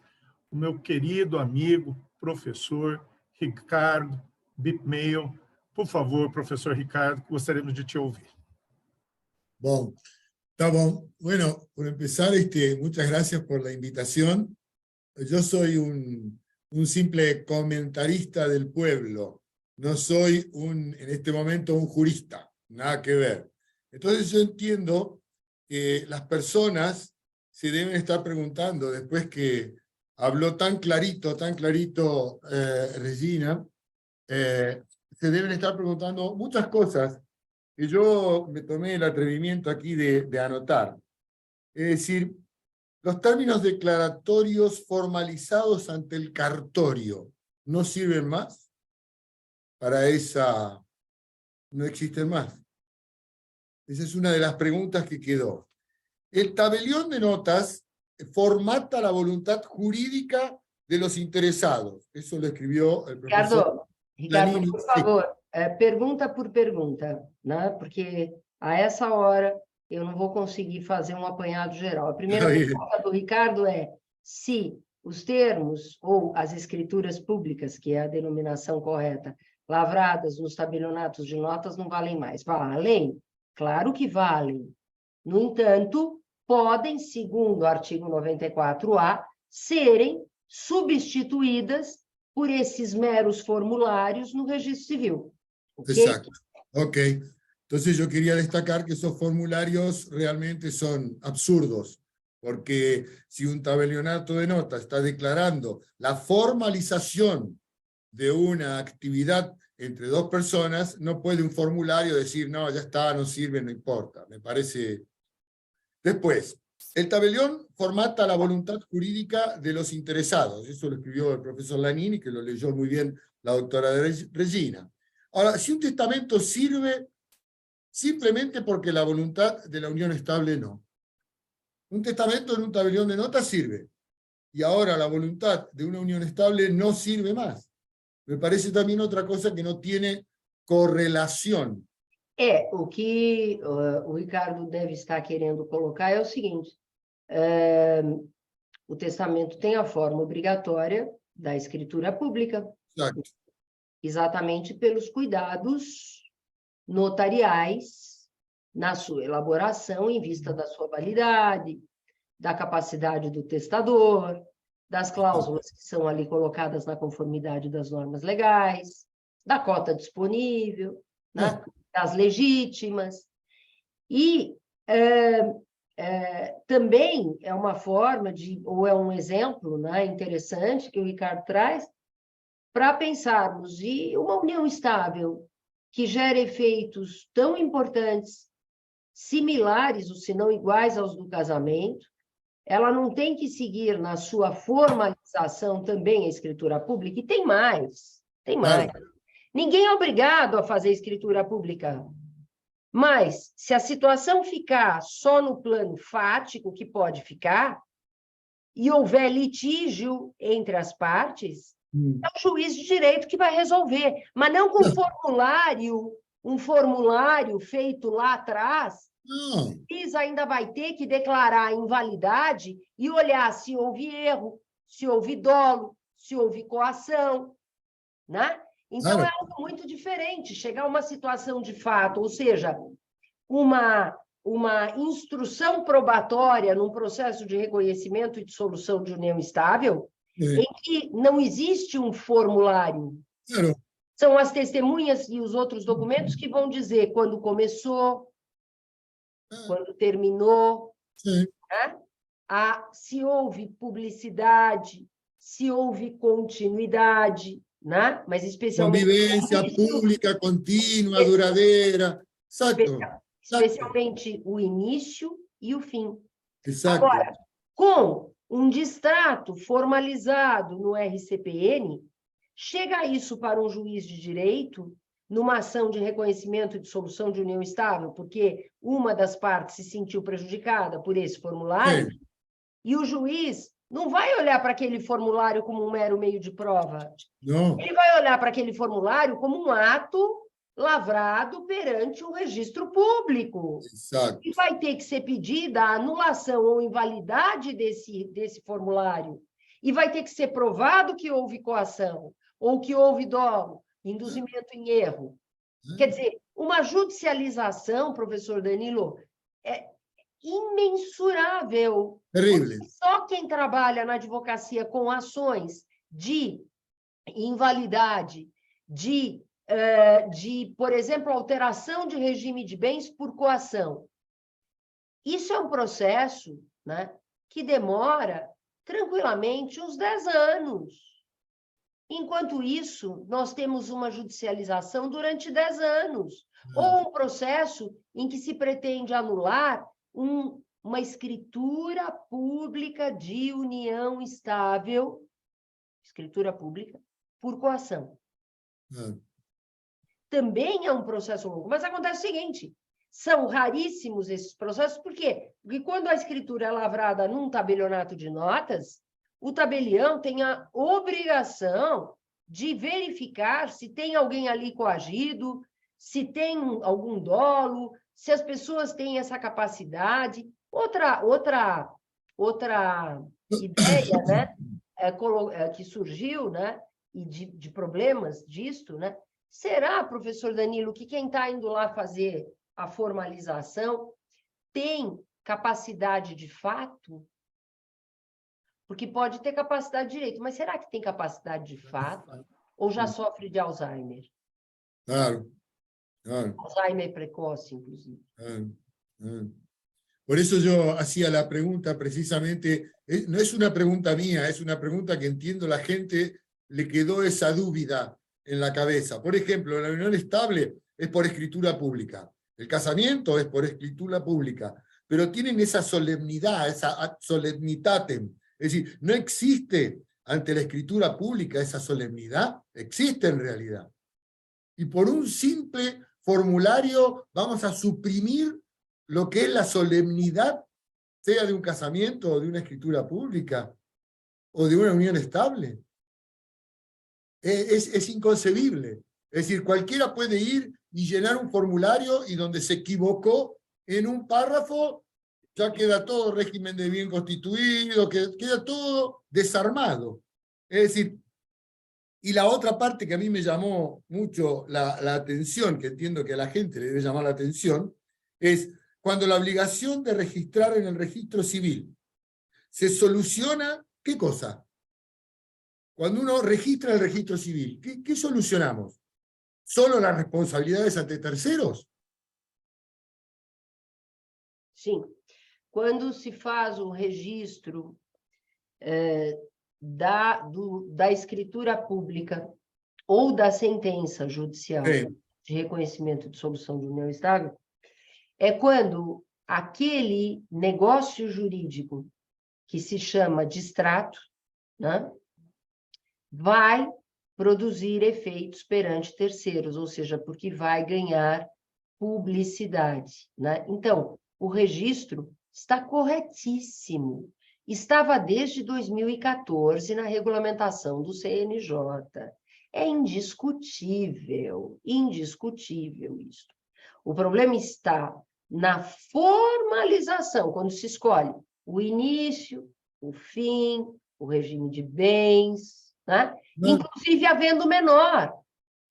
do meu querido amigo, professor Ricardo Bipmeyer. Por favor, professor Ricardo, gostaríamos de te ouvir.
Bom, está bom. Bueno, por empezar, muchas gracias por la invitación. Yo soy un simple comentarista del pueblo. No soy en este momento un jurista, nada que ver. Entonces yo entiendo que las personas se deben estar preguntando, después que habló tan clarito Regina, se deben estar preguntando muchas cosas que yo me tomé el atrevimiento aquí de anotar. Es decir, los términos declaratorios formalizados ante el cartorio no sirven más. Para esa no existen más. Esa es una de las preguntas que quedó. El tabelión de notas formata la voluntad jurídica de los interesados. Eso lo escribió el profesor
Ricardo, por favor, pergunta por pergunta, né? Porque a essa hora eu não vou conseguir fazer um apanhado geral. A primeira pergunta do Ricardo é se os termos ou as escrituras públicas, que é a denominação correta, lavradas nos tabelionatos de notas, não valem mais. Valem? Claro que valem. No entanto, podem, segundo o artigo 94A, serem substituídas por esses meros formulários no registro civil. ¿Okay?
Exacto. Ok. Entonces yo quería destacar que esos formularios realmente son absurdos, porque si un tabelionato de notas está declarando la formalización de una actividad entre dos personas, no puede un formulario decir, no, ya está, no sirve, no importa. Me parece... Después, el tabelión formata la voluntad jurídica de los interesados. Eso lo escribió el profesor Lanini, que lo leyó muy bien la doctora Regina. Ahora, si un testamento sirve simplemente porque la voluntad de la unión estable no. Un testamento en un tabelión de notas sirve. Y ahora la voluntad de una unión estable no sirve más. Me parece también otra cosa que no tiene correlación.
O que o Ricardo deve estar querendo colocar é o seguinte: o testamento tem a forma obrigatória da escritura pública.
Exacto.
Exatamente pelos cuidados notariais na sua elaboração, em vista da sua validade, da capacidade do testador, das cláusulas que são ali colocadas na conformidade das normas legais, da cota disponível, né? Das legítimas. E também é uma forma ou é um exemplo, né, interessante que o Ricardo traz, para pensarmos em uma união estável que gera efeitos tão importantes, similares, ou se não iguais aos do casamento. Ela não tem que seguir na sua formalização também a escritura pública, e tem mais, tem mais. Ninguém é obrigado a fazer escritura pública, mas se a situação ficar só no plano fático, que pode ficar, e houver litígio entre as partes, é o juiz de direito que vai resolver, mas não com um formulário feito lá atrás. O juiz ainda vai ter que declarar a invalidade e olhar se houve erro, se houve dolo, se houve coação, né? Então, é algo muito diferente chegar a uma situação de fato, ou seja, uma uma instrução probatória num processo de reconhecimento e dissolução de união estável, em que não existe um formulário.
Claro.
São as testemunhas e os outros documentos que vão dizer quando começou, quando terminou, né? Se houve publicidade, se houve continuidade, né? Mas especialmente...
Convivencia pública, continua, duradeira. Exacto.
Especialmente o início e o fim.
Exacto.
Agora, com um distrato formalizado no RCPN, chega isso para um juiz de direito, numa ação de reconhecimento e dissolução de união estável, porque uma das partes se sentiu prejudicada por esse formulário, e o juiz não vai olhar para aquele formulário como um mero meio de prova.
Não.
Ele vai olhar para aquele formulário como um ato lavrado perante um registro público.
Exato.
E vai ter que ser pedida a anulação ou invalidade desse formulário. E vai ter que ser provado que houve coação, ou que houve dolo, induzimento em erro. Quer dizer, uma judicialização, professor Danilo, é imensurável.
Terrível.
Só quem trabalha na advocacia com ações de invalidade, por exemplo, alteração de regime de bens por coação. Isso é um processo, né, que demora tranquilamente uns 10 anos. Enquanto isso, nós temos uma judicialização durante 10 anos, ou um processo em que se pretende anular uma escritura pública de união estável, escritura pública, por coação. Também é um processo longo, mas acontece o seguinte, são raríssimos esses processos, por quê? Porque quando a escritura é lavrada num tabelionato de notas, o tabelião tem a obrigação de verificar se tem alguém ali coagido, se tem algum dolo, se as pessoas têm essa capacidade. Outra ideia, né, que surgiu, né, e de problemas disto, né? Será, professor Danilo, que quem está indo lá fazer a formalização tem capacidade de fato? Porque pode ter capacidade de direito, mas será que tem capacidade de fato? Ou já sofre de Alzheimer?
Claro.
Alzheimer precoce, inclusive.
Por eso yo hacía la pregunta precisamente, no es una pregunta mía, es una pregunta que entiendo la gente le quedó esa duda en la cabeza. Por ejemplo, la unión estable es por escritura pública, el casamiento es por escritura pública, pero tienen esa solemnidad, esa ad solemnitatem, es decir, no existe ante la escritura pública esa solemnidad, existe en realidad. Y por un simple formulario vamos a suprimir lo que es la solemnidad, sea de un casamiento o de una escritura pública o de una unión estable. Es inconcebible. Es decir, cualquiera puede ir y llenar un formulario y donde se equivocó en un párrafo, ya queda todo régimen de bien constituido, queda todo desarmado. Es decir, y la otra parte que a mí me llamó mucho la atención, que entiendo que a la gente le debe llamar la atención, es cuando la obligación de registrar en el registro civil se soluciona, ¿qué cosa? Cuando uno registra el registro civil, ¿qué solucionamos? ¿Solo las responsabilidades ante terceros?
Sim. Quando se faz um registro da escritura pública ou da sentença judicial de reconhecimento de dissolução de união estável, é quando aquele negócio jurídico que se chama distrato, né, vai produzir efeitos perante terceiros, ou seja, porque vai ganhar publicidade, né? Então, o registro está corretíssimo. Estava desde 2014 na regulamentação do CNJ. É indiscutível isso. O problema está na formalização, quando se escolhe o início, o fim, o regime de bens, né? Inclusive havendo menor,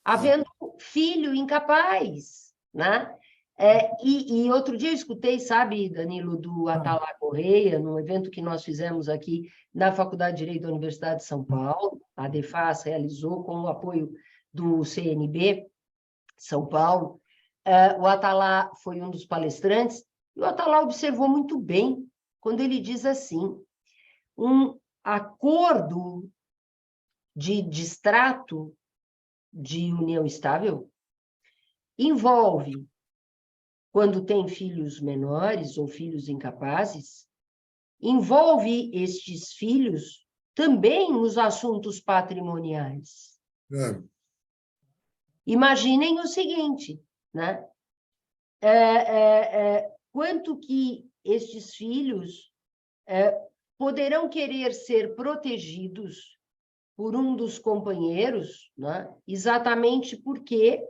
havendo filho incapaz, né? E outro dia eu escutei, sabe, Danilo, do Atala Correia, num evento que nós fizemos aqui na Faculdade de Direito da Universidade de São Paulo, a DEFAS realizou com o apoio do CNB São Paulo. O Atala foi um dos palestrantes, e o Atala observou muito bem quando ele diz assim, um acordo de distrato de união estável envolve, quando tem filhos menores ou filhos incapazes, envolve estes filhos também nos assuntos patrimoniais.
Claro.
Imaginem o seguinte, né? Quanto que estes filhos poderão querer ser protegidos por um dos companheiros, né? Exatamente porque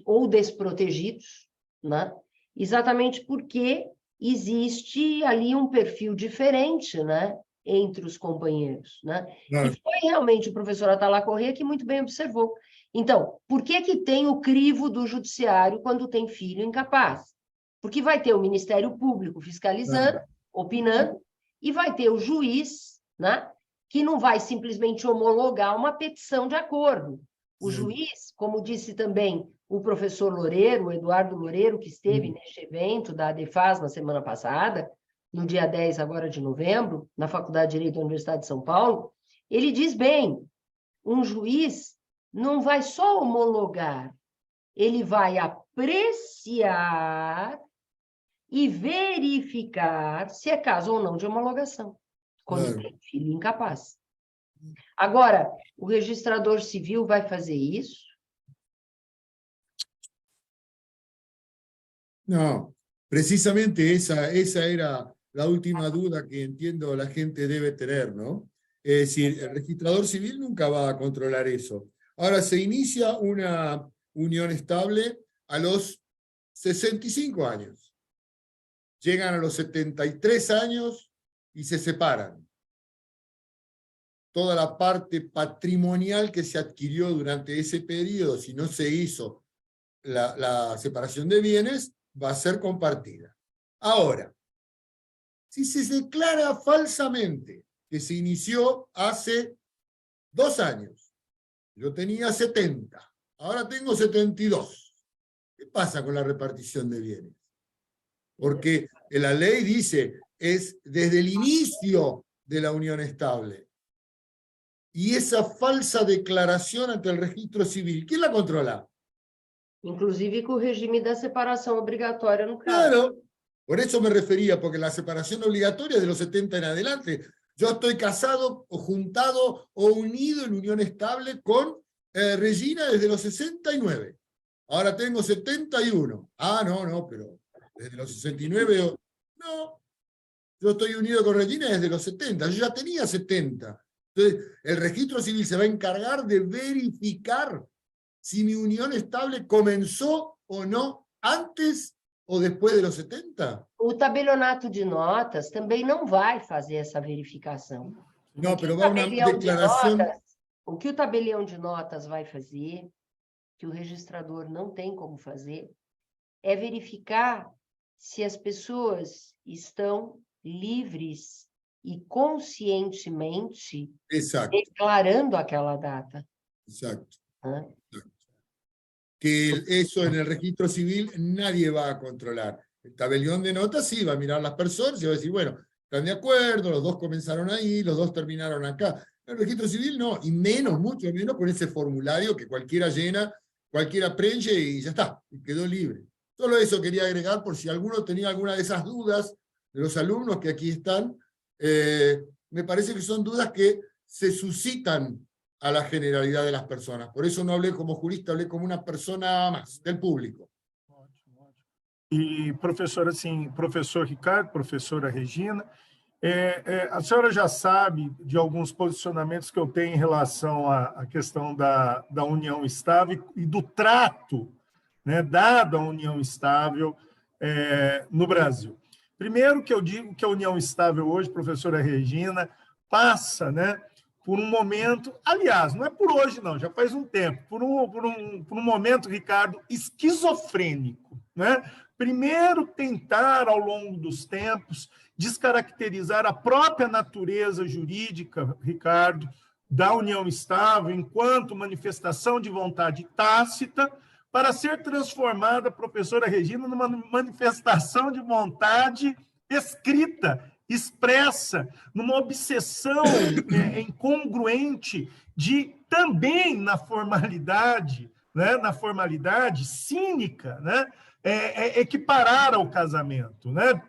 ou desprotegidos, né? Exatamente porque existe ali um perfil diferente, né? Entre os companheiros, né?
Claro.
E foi realmente o professor Atala Correia que muito bem observou. Então, por que tem o crivo do judiciário quando tem filho incapaz? Porque vai ter o Ministério Público fiscalizando, opinando, e vai ter o juiz, né? Que não vai simplesmente homologar uma petição de acordo. O juiz, como disse também o professor Loureiro, o Eduardo Loureiro, que esteve neste evento da ADEFAS na semana passada, no dia 10 agora de novembro, na Faculdade de Direito da Universidade de São Paulo, ele diz bem, um juiz não vai só homologar, ele vai apreciar e verificar se é caso ou não de homologação, quando tem filho incapaz. Agora, o registrador civil vai fazer isso?
No, precisamente esa era la última duda que entiendo la gente debe tener, ¿no? Es decir, el registrador civil nunca va a controlar eso. Ahora, se inicia una unión estable a los 65 años. Llegan a los 73 años y se separan. Toda la parte patrimonial que se adquirió durante ese periodo, si no se hizo la separación de bienes, va a ser compartida. Ahora, si se declara falsamente que se inició hace 2 años, yo tenía 70, ahora tengo 72, ¿qué pasa con la repartición de bienes? Porque la ley dice, es desde el inicio de la unión estable. Y esa falsa declaración ante el registro civil, ¿quién la controla?
Inclusive com o regime da separação obrigatória no caso.
Claro, por eso me refería, porque la separación obligatoria es de los 70 en adelante. Yo estoy casado o juntado o unido en unión estable con Regina desde los 69. Ahora tengo 71. Ah, no, pero desde los 69... No, yo estoy unido con Regina desde los 70. Yo ya tenía 70. Entonces, el registro civil se va a encargar de verificar si mi unión estable comenzó o no antes ou depois de los 70?
O tabelionato de notas também não vai fazer essa verificação.
Não, pero vai uma declaração...
O que o tabelião de notas vai fazer, que o registrador não tem como fazer, é verificar se as pessoas estão livres e conscientemente declarando aquela data.
Exacto. Que eso en el registro civil nadie va a controlar. El tabelión de notas sí va a mirar las personas y va a decir, bueno, están de acuerdo, los dos comenzaron ahí, los dos terminaron acá. El registro civil no, y menos, mucho menos con ese formulario que cualquiera llena, cualquiera prende y ya está, y quedó libre. Solo eso quería agregar por si alguno tenía alguna de esas dudas de los alumnos que aquí están. Me parece que son dudas que se suscitan a la generalidad de las personas. Por eso no hablé como jurista, hablé como una persona más, del público.
E, professor, assim, professor Ricardo, professora Regina, a senhora já sabe de alguns posicionamentos que eu tenho em relação à questão da união estável e do trato, né, dado à união estável no Brasil. Primeiro que eu digo que a união estável hoje, professora Regina, passa, né, por um momento, aliás, não é por hoje não, já faz um tempo, por um momento, Ricardo, esquizofrênico, né? Primeiro, tentar, ao longo dos tempos, descaracterizar a própria natureza jurídica, Ricardo, da união estável, enquanto manifestação de vontade tácita, para ser transformada, professora Regina, numa manifestação de vontade escrita, expressa, numa obsessão incongruente de, também na formalidade, né, cínica, né, equiparar ao casamento, né,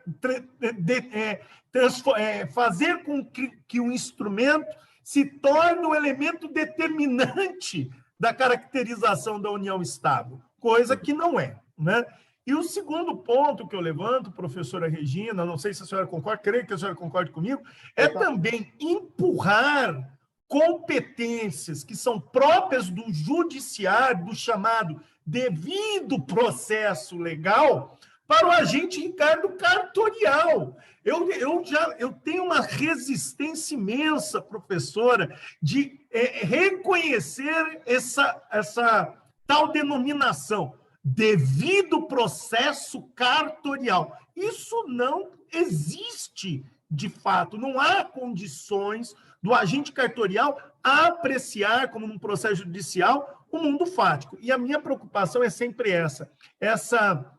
fazer com que o instrumento se torne um elemento determinante da caracterização da união estável, coisa que não é, né? E o segundo ponto que eu levanto, professora Regina, não sei se a senhora concorda, creio que a senhora concorde comigo, é também empurrar competências que são próprias do judiciário, do chamado devido processo legal, para o agente Ricardo cartorial. Eu tenho uma resistência imensa, professora, de reconhecer essa tal denominação, devido processo cartorial. Isso não existe, de fato. Não há condições do agente cartorial apreciar, como num processo judicial, o mundo fático. E a minha preocupação é sempre essa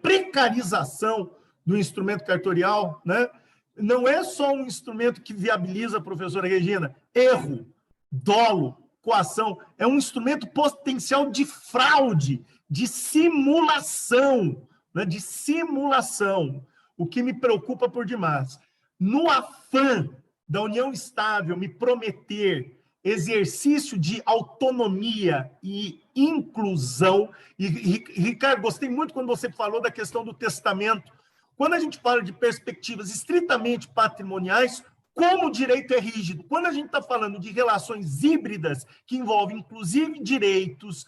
precarização do instrumento cartorial, né? Não é só um instrumento que viabiliza, professora Regina, erro, dolo, coação, é um instrumento potencial de fraude, de simulação, né? De simulação, o que me preocupa por demais. No afã da união estável me prometer exercício de autonomia e inclusão, e, Ricardo, gostei muito quando você falou da questão do testamento. Quando a gente fala de perspectivas estritamente patrimoniais, como o direito é rígido. Quando a gente está falando de relações híbridas, que envolvem, inclusive, direitos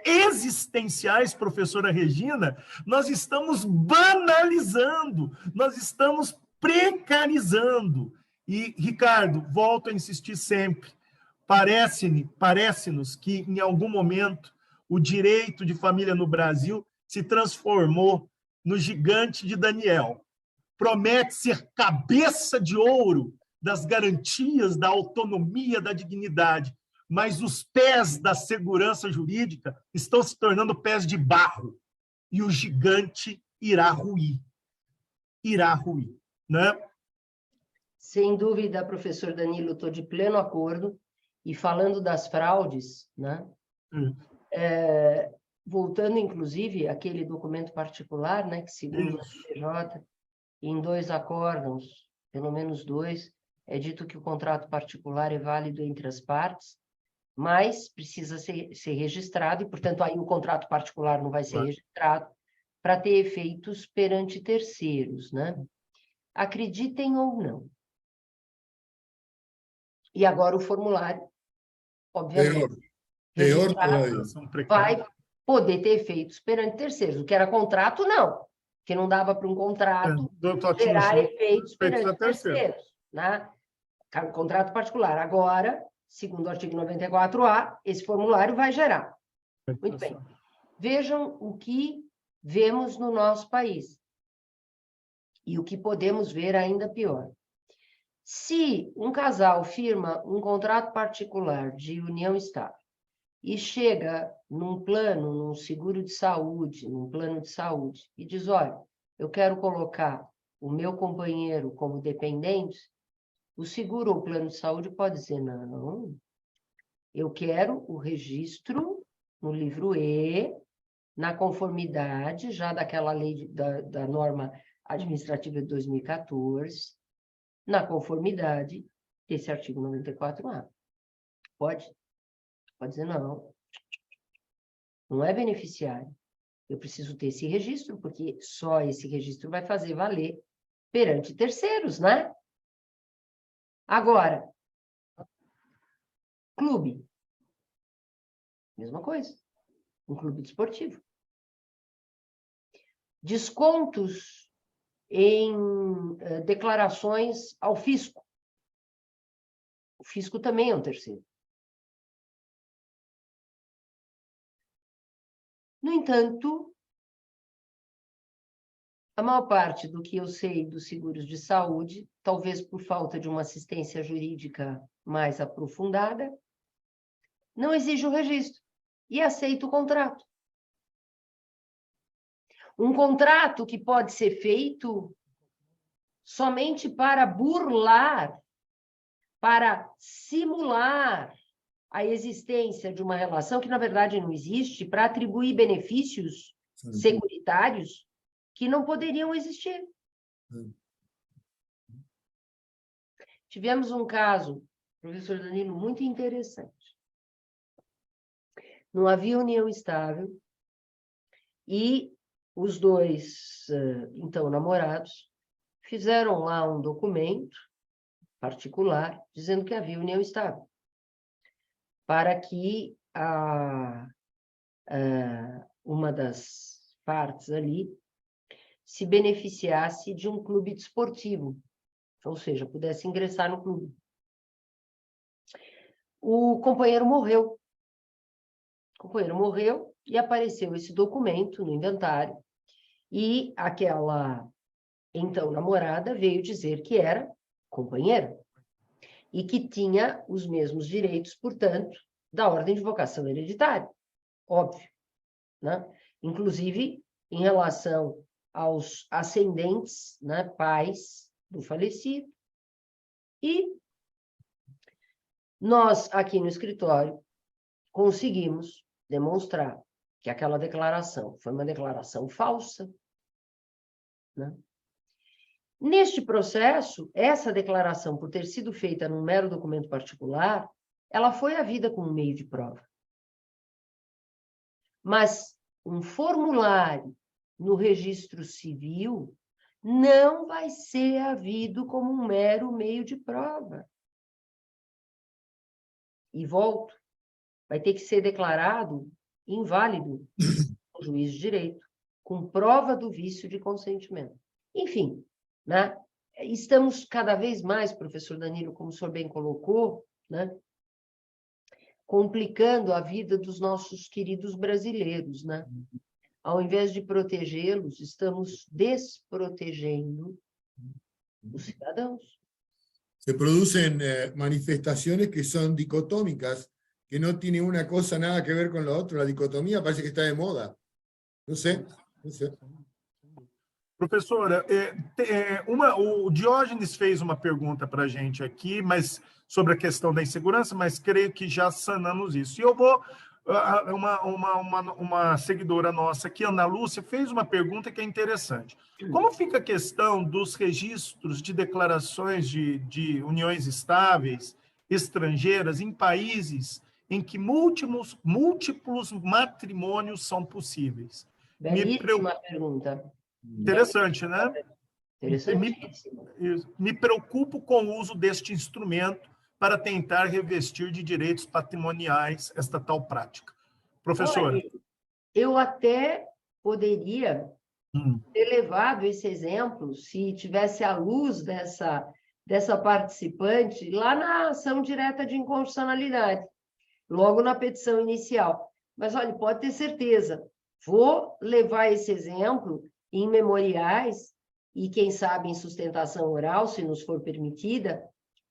existenciais, professora Regina, nós estamos banalizando, nós estamos precarizando. E, Ricardo, volto a insistir sempre, parece-nos que, em algum momento, o direito de família no Brasil se transformou no gigante de Daniel. Promete ser cabeça de ouro das garantias, da autonomia, da dignidade, mas os pés da segurança jurídica estão se tornando pés de barro, e o gigante irá ruir. Irá ruir, né?
Sem dúvida, professor Danilo, estou de pleno acordo. E falando das fraudes, né? Voltando, inclusive, àquele documento particular, né, que, segundo o STJ, em 2 acórdãos, pelo menos 2, é dito que o contrato particular é válido entre as partes, mas precisa ser registrado, e, portanto, aí o contrato particular não vai ser registrado, para ter efeitos perante terceiros, né? Acreditem ou não. E agora o formulário, obviamente,
Pior
vai poder ter efeitos perante terceiros. O que era contrato, não. Porque não dava para um contrato gerar efeitos perante terceiros. Né? Contrato particular. Agora, segundo o artigo 94A, esse formulário vai gerar. Muito bem. Vejam o que vemos no nosso país. E o que podemos ver ainda pior. Se um casal firma um contrato particular de união estável e chega num plano, num seguro de saúde, num plano de saúde, e diz, olha, eu quero colocar o meu companheiro como dependente, o seguro ou o plano de saúde pode dizer, não, eu quero o registro no livro E, na conformidade já daquela lei, da norma administrativa de 2014, na conformidade desse artigo 94A. Pode? Pode dizer, não é beneficiário. Eu preciso ter esse registro, porque só esse registro vai fazer valer perante terceiros, né? Agora, clube. Mesma coisa. Um clube desportivo. Descontos em declarações ao fisco. O fisco também é um terceiro. No entanto, a maior parte do que eu sei dos seguros de saúde, talvez por falta de uma assistência jurídica mais aprofundada, não exige o registro e aceita o contrato. Um contrato que pode ser feito somente para burlar, para simular a existência de uma relação que, na verdade, não existe, para atribuir benefícios securitários que não poderiam existir. Tivemos um caso, professor Danilo, muito interessante. Não havia união estável e os dois, então, namorados, fizeram lá um documento particular dizendo que havia união estável, para que uma das partes ali se beneficiasse de um clube desportivo, ou seja, pudesse ingressar no clube. O companheiro morreu. O companheiro morreu e apareceu esse documento no inventário e aquela, então, namorada veio dizer que era companheira e que tinha os mesmos direitos, portanto, da ordem de vocação hereditária. Óbvio, né? Inclusive, em relação aos ascendentes, né, pais do falecido. E nós, aqui no escritório, conseguimos demonstrar que aquela declaração foi uma declaração falsa, né? Neste processo, essa declaração, por ter sido feita num mero documento particular, ela foi havida como meio de prova. Mas um formulário no registro civil não vai ser havido como um mero meio de prova. E volto, vai ter que ser declarado inválido no juiz de direito, com prova do vício de consentimento. Enfim, né? Estamos cada vez mais, professor Danilo, como o senhor bem colocou, né? Complicando a vida dos nossos queridos brasileiros, né? Ao invés de protegê-los, estamos desprotegendo os cidadãos.
Se producen manifestaciones que son dicotómicas, que no tienen una cosa nada que ver con la otra. La dicotomía parece que está de moda. No sé, no sé.
Professora, o Diógenes fez uma pergunta para a gente aqui, mas sobre a questão da insegurança, mas creio que já sanamos isso. E eu vou... Uma seguidora nossa aqui, Ana Lúcia, fez uma pergunta que é interessante. Como fica a questão dos registros de declarações de uniões estáveis estrangeiras em países em que múltiplos matrimônios são possíveis?
Belíssima pergunta.
Interessante, né?
Interessantíssimo.
Me preocupo com o uso deste instrumento para tentar revestir de direitos patrimoniais esta tal prática. Professora.
Olha, eu até poderia ter levado esse exemplo, se tivesse à luz dessa participante, lá na ação direta de inconstitucionalidade, logo na petição inicial. Mas, olha, pode ter certeza, vou levar esse exemplo em memoriais e, quem sabe, em sustentação oral, se nos for permitida,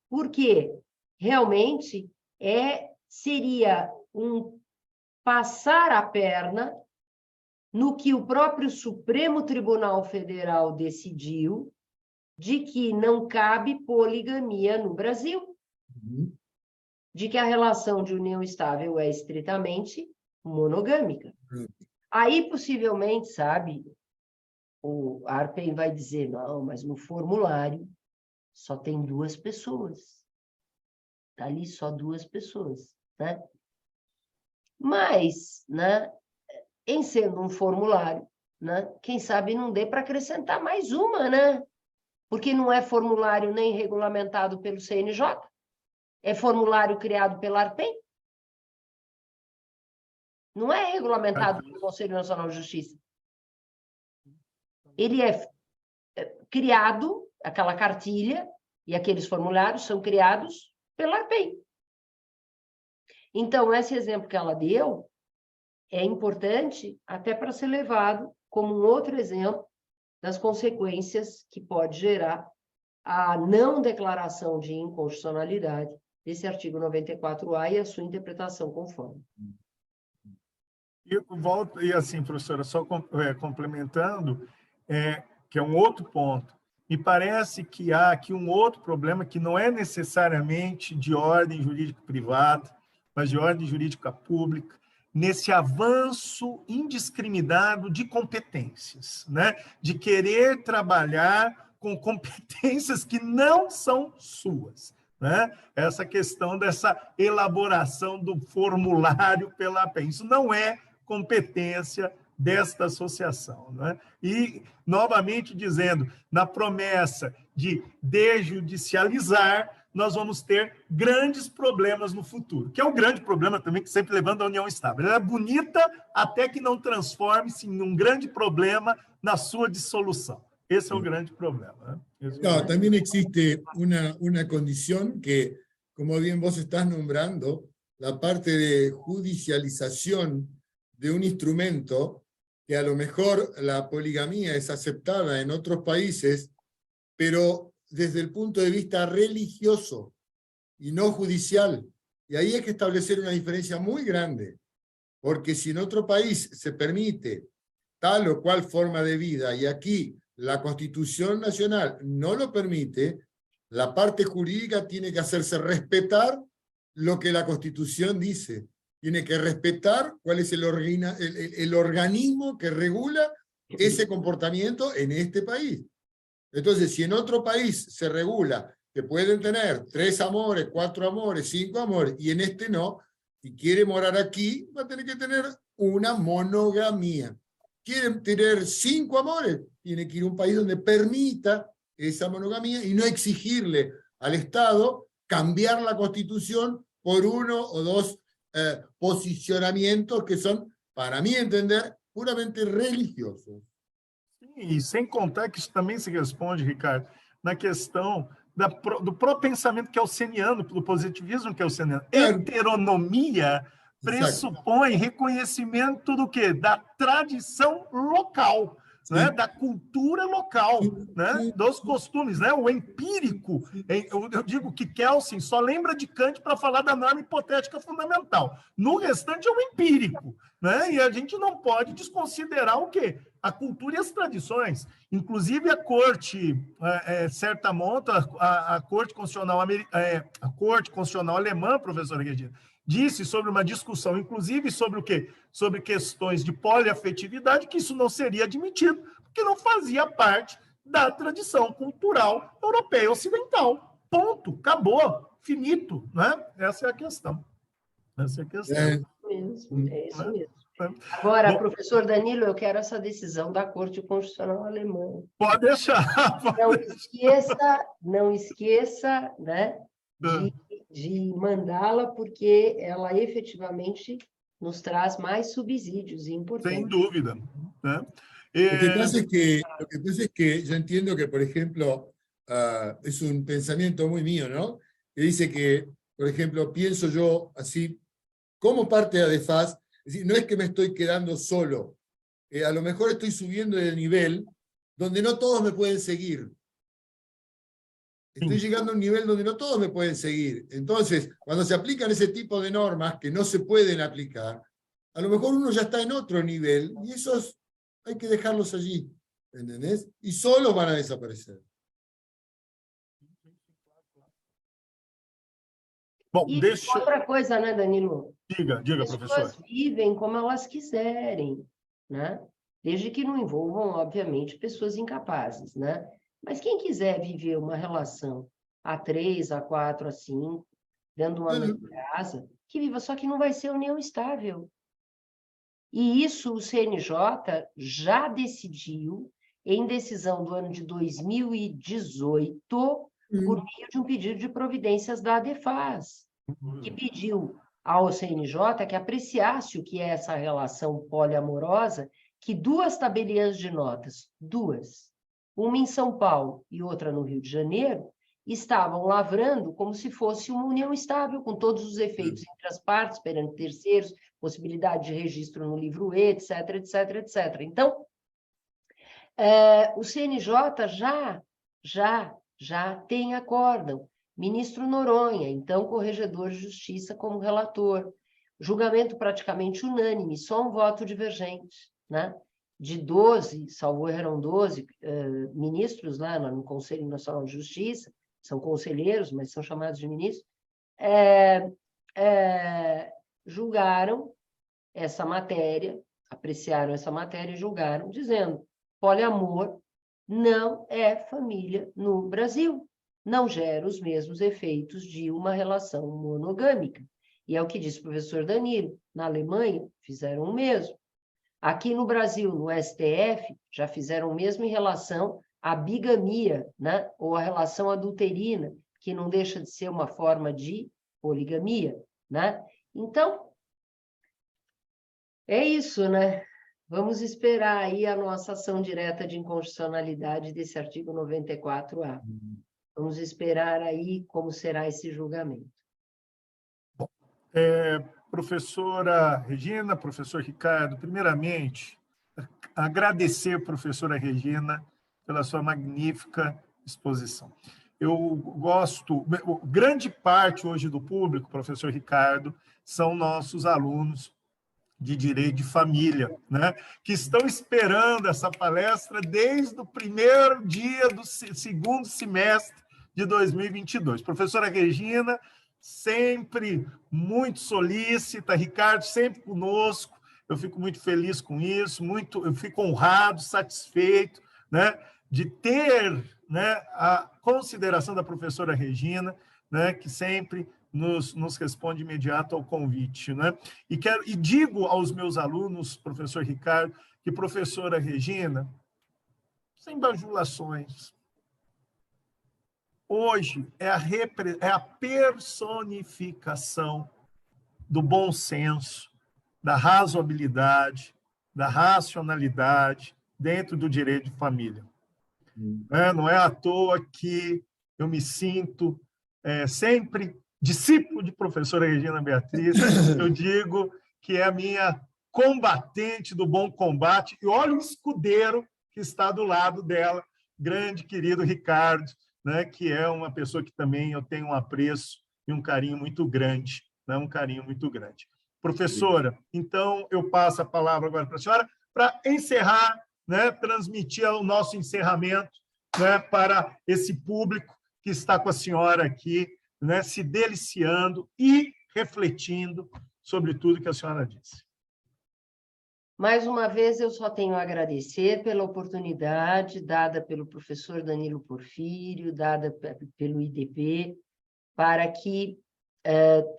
porque realmente seria um passar a perna no que o próprio Supremo Tribunal Federal decidiu de que não cabe poligamia no Brasil, de que a relação de união estável é estritamente monogâmica. Aí, possivelmente, sabe, o Arpen vai dizer, não, mas no formulário só tem 2 pessoas. Está ali só 2 pessoas, né? Mas, né, em sendo um formulário, né, quem sabe não dê para acrescentar mais uma, né? Porque não é formulário nem regulamentado pelo CNJ, é formulário criado pela Arpen. Não é regulamentado pelo Conselho Nacional de Justiça. Ele é criado, aquela cartilha e aqueles formulários são criados pela ARPEN. Então, esse exemplo que ela deu é importante até para ser levado como um outro exemplo das consequências que pode gerar a não declaração de inconstitucionalidade desse artigo 94A e a sua interpretação conforme.
E assim, professora, só complementando, que é um outro ponto, me parece que há aqui um outro problema que não é necessariamente de ordem jurídica privada, mas de ordem jurídica pública, nesse avanço indiscriminado de competências, né? De querer trabalhar com competências que não são suas, né? Essa questão dessa elaboração do formulário pela APEN. Isso não é competência desta associação, né? E, novamente dizendo, na promessa de desjudicializar, nós vamos ter grandes problemas no futuro, que é um grande problema também que sempre levanta a união estável. Ela é bonita até que não transforme-se em um grande problema na sua dissolução. Esse é o grande problema. ¿Eh?
No, también existe una condición que, como bien vos estás nombrando, la parte de judicialización de un instrumento que a lo mejor la poligamía es aceptada en otros países, pero desde el punto de vista religioso y no judicial. Y ahí hay que establecer una diferencia muy grande, porque si en otro país se permite tal o cual forma de vida y aquí la Constitución Nacional no lo permite, la parte jurídica tiene que hacerse respetar lo que la Constitución dice. Tiene que respetar cuál es el organismo que regula ese comportamiento en este país. Entonces, si en otro país se regula que pueden tener 3 amores, 4 amores, 5 amores, y en este no, y quiere morar aquí, va a tener que tener una monogamía. Quieren tener 5 amores, tiene que ir a un país donde permita esa monogamía y no exigirle al Estado cambiar la Constitución por 1 o 2 posicionamientos que son, para mí entender, puramente religiosos.
E sem contar que isso também se responde, Ricardo, na questão do próprio pensamento kelseniano, do positivismo kelseniano. Heteronomia pressupõe reconhecimento do quê? Da tradição local, né? Da cultura local, né? Dos costumes, né? O empírico. Eu digo que Kelsen só lembra de Kant para falar da norma hipotética fundamental. No restante é o empírico, né? E a gente não pode desconsiderar o quê? A cultura e as tradições. Inclusive a corte, certa monta, a corte constitucional alemã, professora Regina, disse sobre uma discussão, inclusive sobre o quê? Sobre questões de poliafetividade, que isso não seria admitido, porque não fazia parte da tradição cultural europeia ocidental. Ponto, acabou, finito, né? Essa é a questão. Essa é a questão.
É isso mesmo. Agora, professor Danilo, eu quero essa decisão da Corte Constitucional Alemã.
Pode deixar.
Não esqueça, né, de mandá-la, porque ela efetivamente nos traz mais subsídios importantes.
Sem dúvida. Né?
Lo que pasa es que yo entiendo que, por ejemplo, es un pensamiento muy mío, ¿no? Que dice que, por ejemplo, pienso yo así, como parte de ADEFAS, es decir, no es que me estoy quedando solo, a lo mejor estoy subiendo de nivel donde no todos me pueden seguir. Estoy llegando a un nivel donde no todos me pueden seguir. Entonces, cuando se aplican ese tipo de normas que no se pueden aplicar, a lo mejor uno ya está en otro nivel y esos hay que dejarlos allí, ¿entendés? Y solos van a desaparecer.
Bom,
e outra coisa, né, Danilo?
Diga,
professor. As pessoas vivem como elas quiserem, né? Desde que não envolvam, obviamente, pessoas incapazes, né? Mas quem quiser viver uma relação A3, A4, A5, dentro de uma mesma casa, que viva, só que não vai ser união estável. E isso o CNJ já decidiu, em decisão do ano de 2018, por meio de um pedido de providências da ADEFAS, que pediu ao CNJ que apreciasse o que é essa relação poliamorosa, que 2 tabeliãs de notas, 2, uma em São Paulo e outra no Rio de Janeiro, estavam lavrando como se fosse uma união estável, com todos os efeitos entre as partes, perante terceiros, possibilidade de registro no livro E, etc, etc, etc. Então, o CNJ já tem acórdão. Ministro Noronha, então corregedor de justiça, como relator. Julgamento praticamente unânime, só um voto divergente, né? De 12, salvo erro, eram 12 ministros lá no Conselho Nacional de Justiça, são conselheiros, mas são chamados de ministros, julgaram essa matéria, apreciaram essa matéria e julgaram, dizendo: poliamor não é família no Brasil, não gera os mesmos efeitos de uma relação monogâmica. E é o que diz o professor Danilo. Na Alemanha, fizeram o mesmo. Aqui no Brasil, no STF, já fizeram o mesmo em relação à bigamia, né? Ou à relação adulterina, que não deixa de ser uma forma de poligamia, né? Então, é isso, né? Vamos esperar aí a nossa ação direta de inconstitucionalidade desse artigo 94A. Vamos esperar aí como será esse julgamento.
Professora Regina, professor Ricardo, primeiramente, agradecer a professora Regina pela sua magnífica exposição. Eu gosto, grande parte hoje do público, professor Ricardo, são nossos alunos de Direito de Família, né? Que estão esperando essa palestra desde o primeiro dia do segundo semestre de 2022. Professora Regina, sempre muito solícita, Ricardo sempre conosco, eu fico muito feliz com isso, eu fico honrado, satisfeito, né, de ter, né, a consideração da professora Regina, né, que sempre nos responde imediato ao convite, né? E digo aos meus alunos, professor Ricardo, que professora Regina, sem bajulações, hoje é a personificação do bom senso, da razoabilidade, da racionalidade dentro do direito de família. Não é à toa que eu me sinto sempre discípulo de professora Regina Beatriz, eu digo que é a minha combatente do bom combate, e olha o escudeiro que está do lado dela, grande, querido Ricardo, né, que é uma pessoa que também eu tenho um apreço e um carinho muito grande, né, um carinho muito grande. Professora, então eu passo a palavra agora para a senhora, para encerrar, né, transmitir o nosso encerramento, né, para esse público que está com a senhora aqui, né, se deliciando e refletindo sobre tudo que a senhora disse.
Mais uma vez, eu só tenho a agradecer pela oportunidade dada pelo professor Danilo Porfírio, dada pelo IDP, para que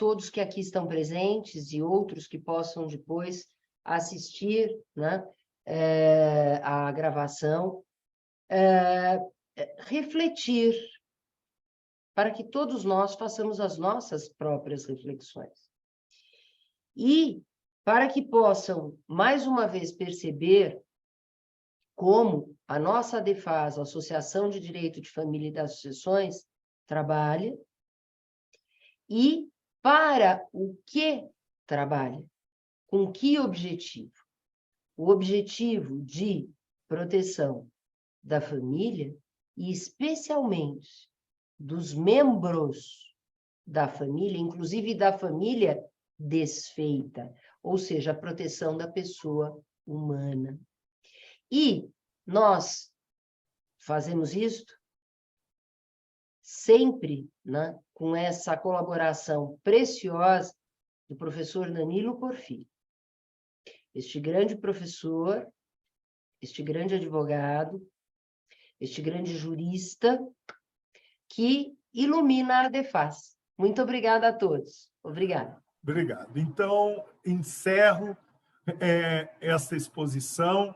todos que aqui estão presentes e outros que possam depois assistir, né, a gravação, refletir, para que todos nós façamos as nossas próprias reflexões. E para que possam, mais uma vez, perceber como a nossa ADEFAS, a Associação de Direito de Família e das Sucessões, trabalha e para o que trabalha, com que objetivo. O objetivo de proteção da família e, especialmente, dos membros da família, inclusive da família desfeita, ou seja, a proteção da pessoa humana. E nós fazemos isto sempre, né, com essa colaboração preciosa do professor Danilo Porfírio. Este grande professor, este grande advogado, este grande jurista que ilumina a ADEFAS. Muito obrigada a todos. Obrigada.
Obrigado. Então, encerro esta exposição,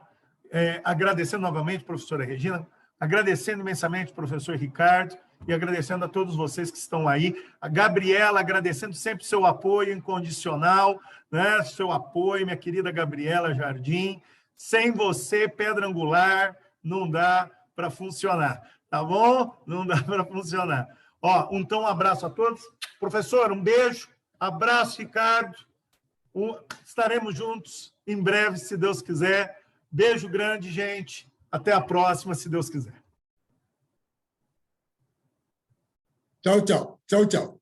agradecendo novamente a professora Regina, agradecendo imensamente o professor Ricardo e agradecendo a todos vocês que estão aí. A Gabriela, agradecendo sempre seu apoio incondicional, né? Seu apoio, minha querida Gabriela Jardim. Sem você, Pedra Angular não dá para funcionar. Tá bom? Não dá para funcionar. Ó, então, um abraço a todos. Professor, um beijo. Abraço, Ricardo. Estaremos juntos em breve, se Deus quiser. Beijo grande, gente. Até a próxima, se Deus quiser.
Chau, chau. Chau, chau.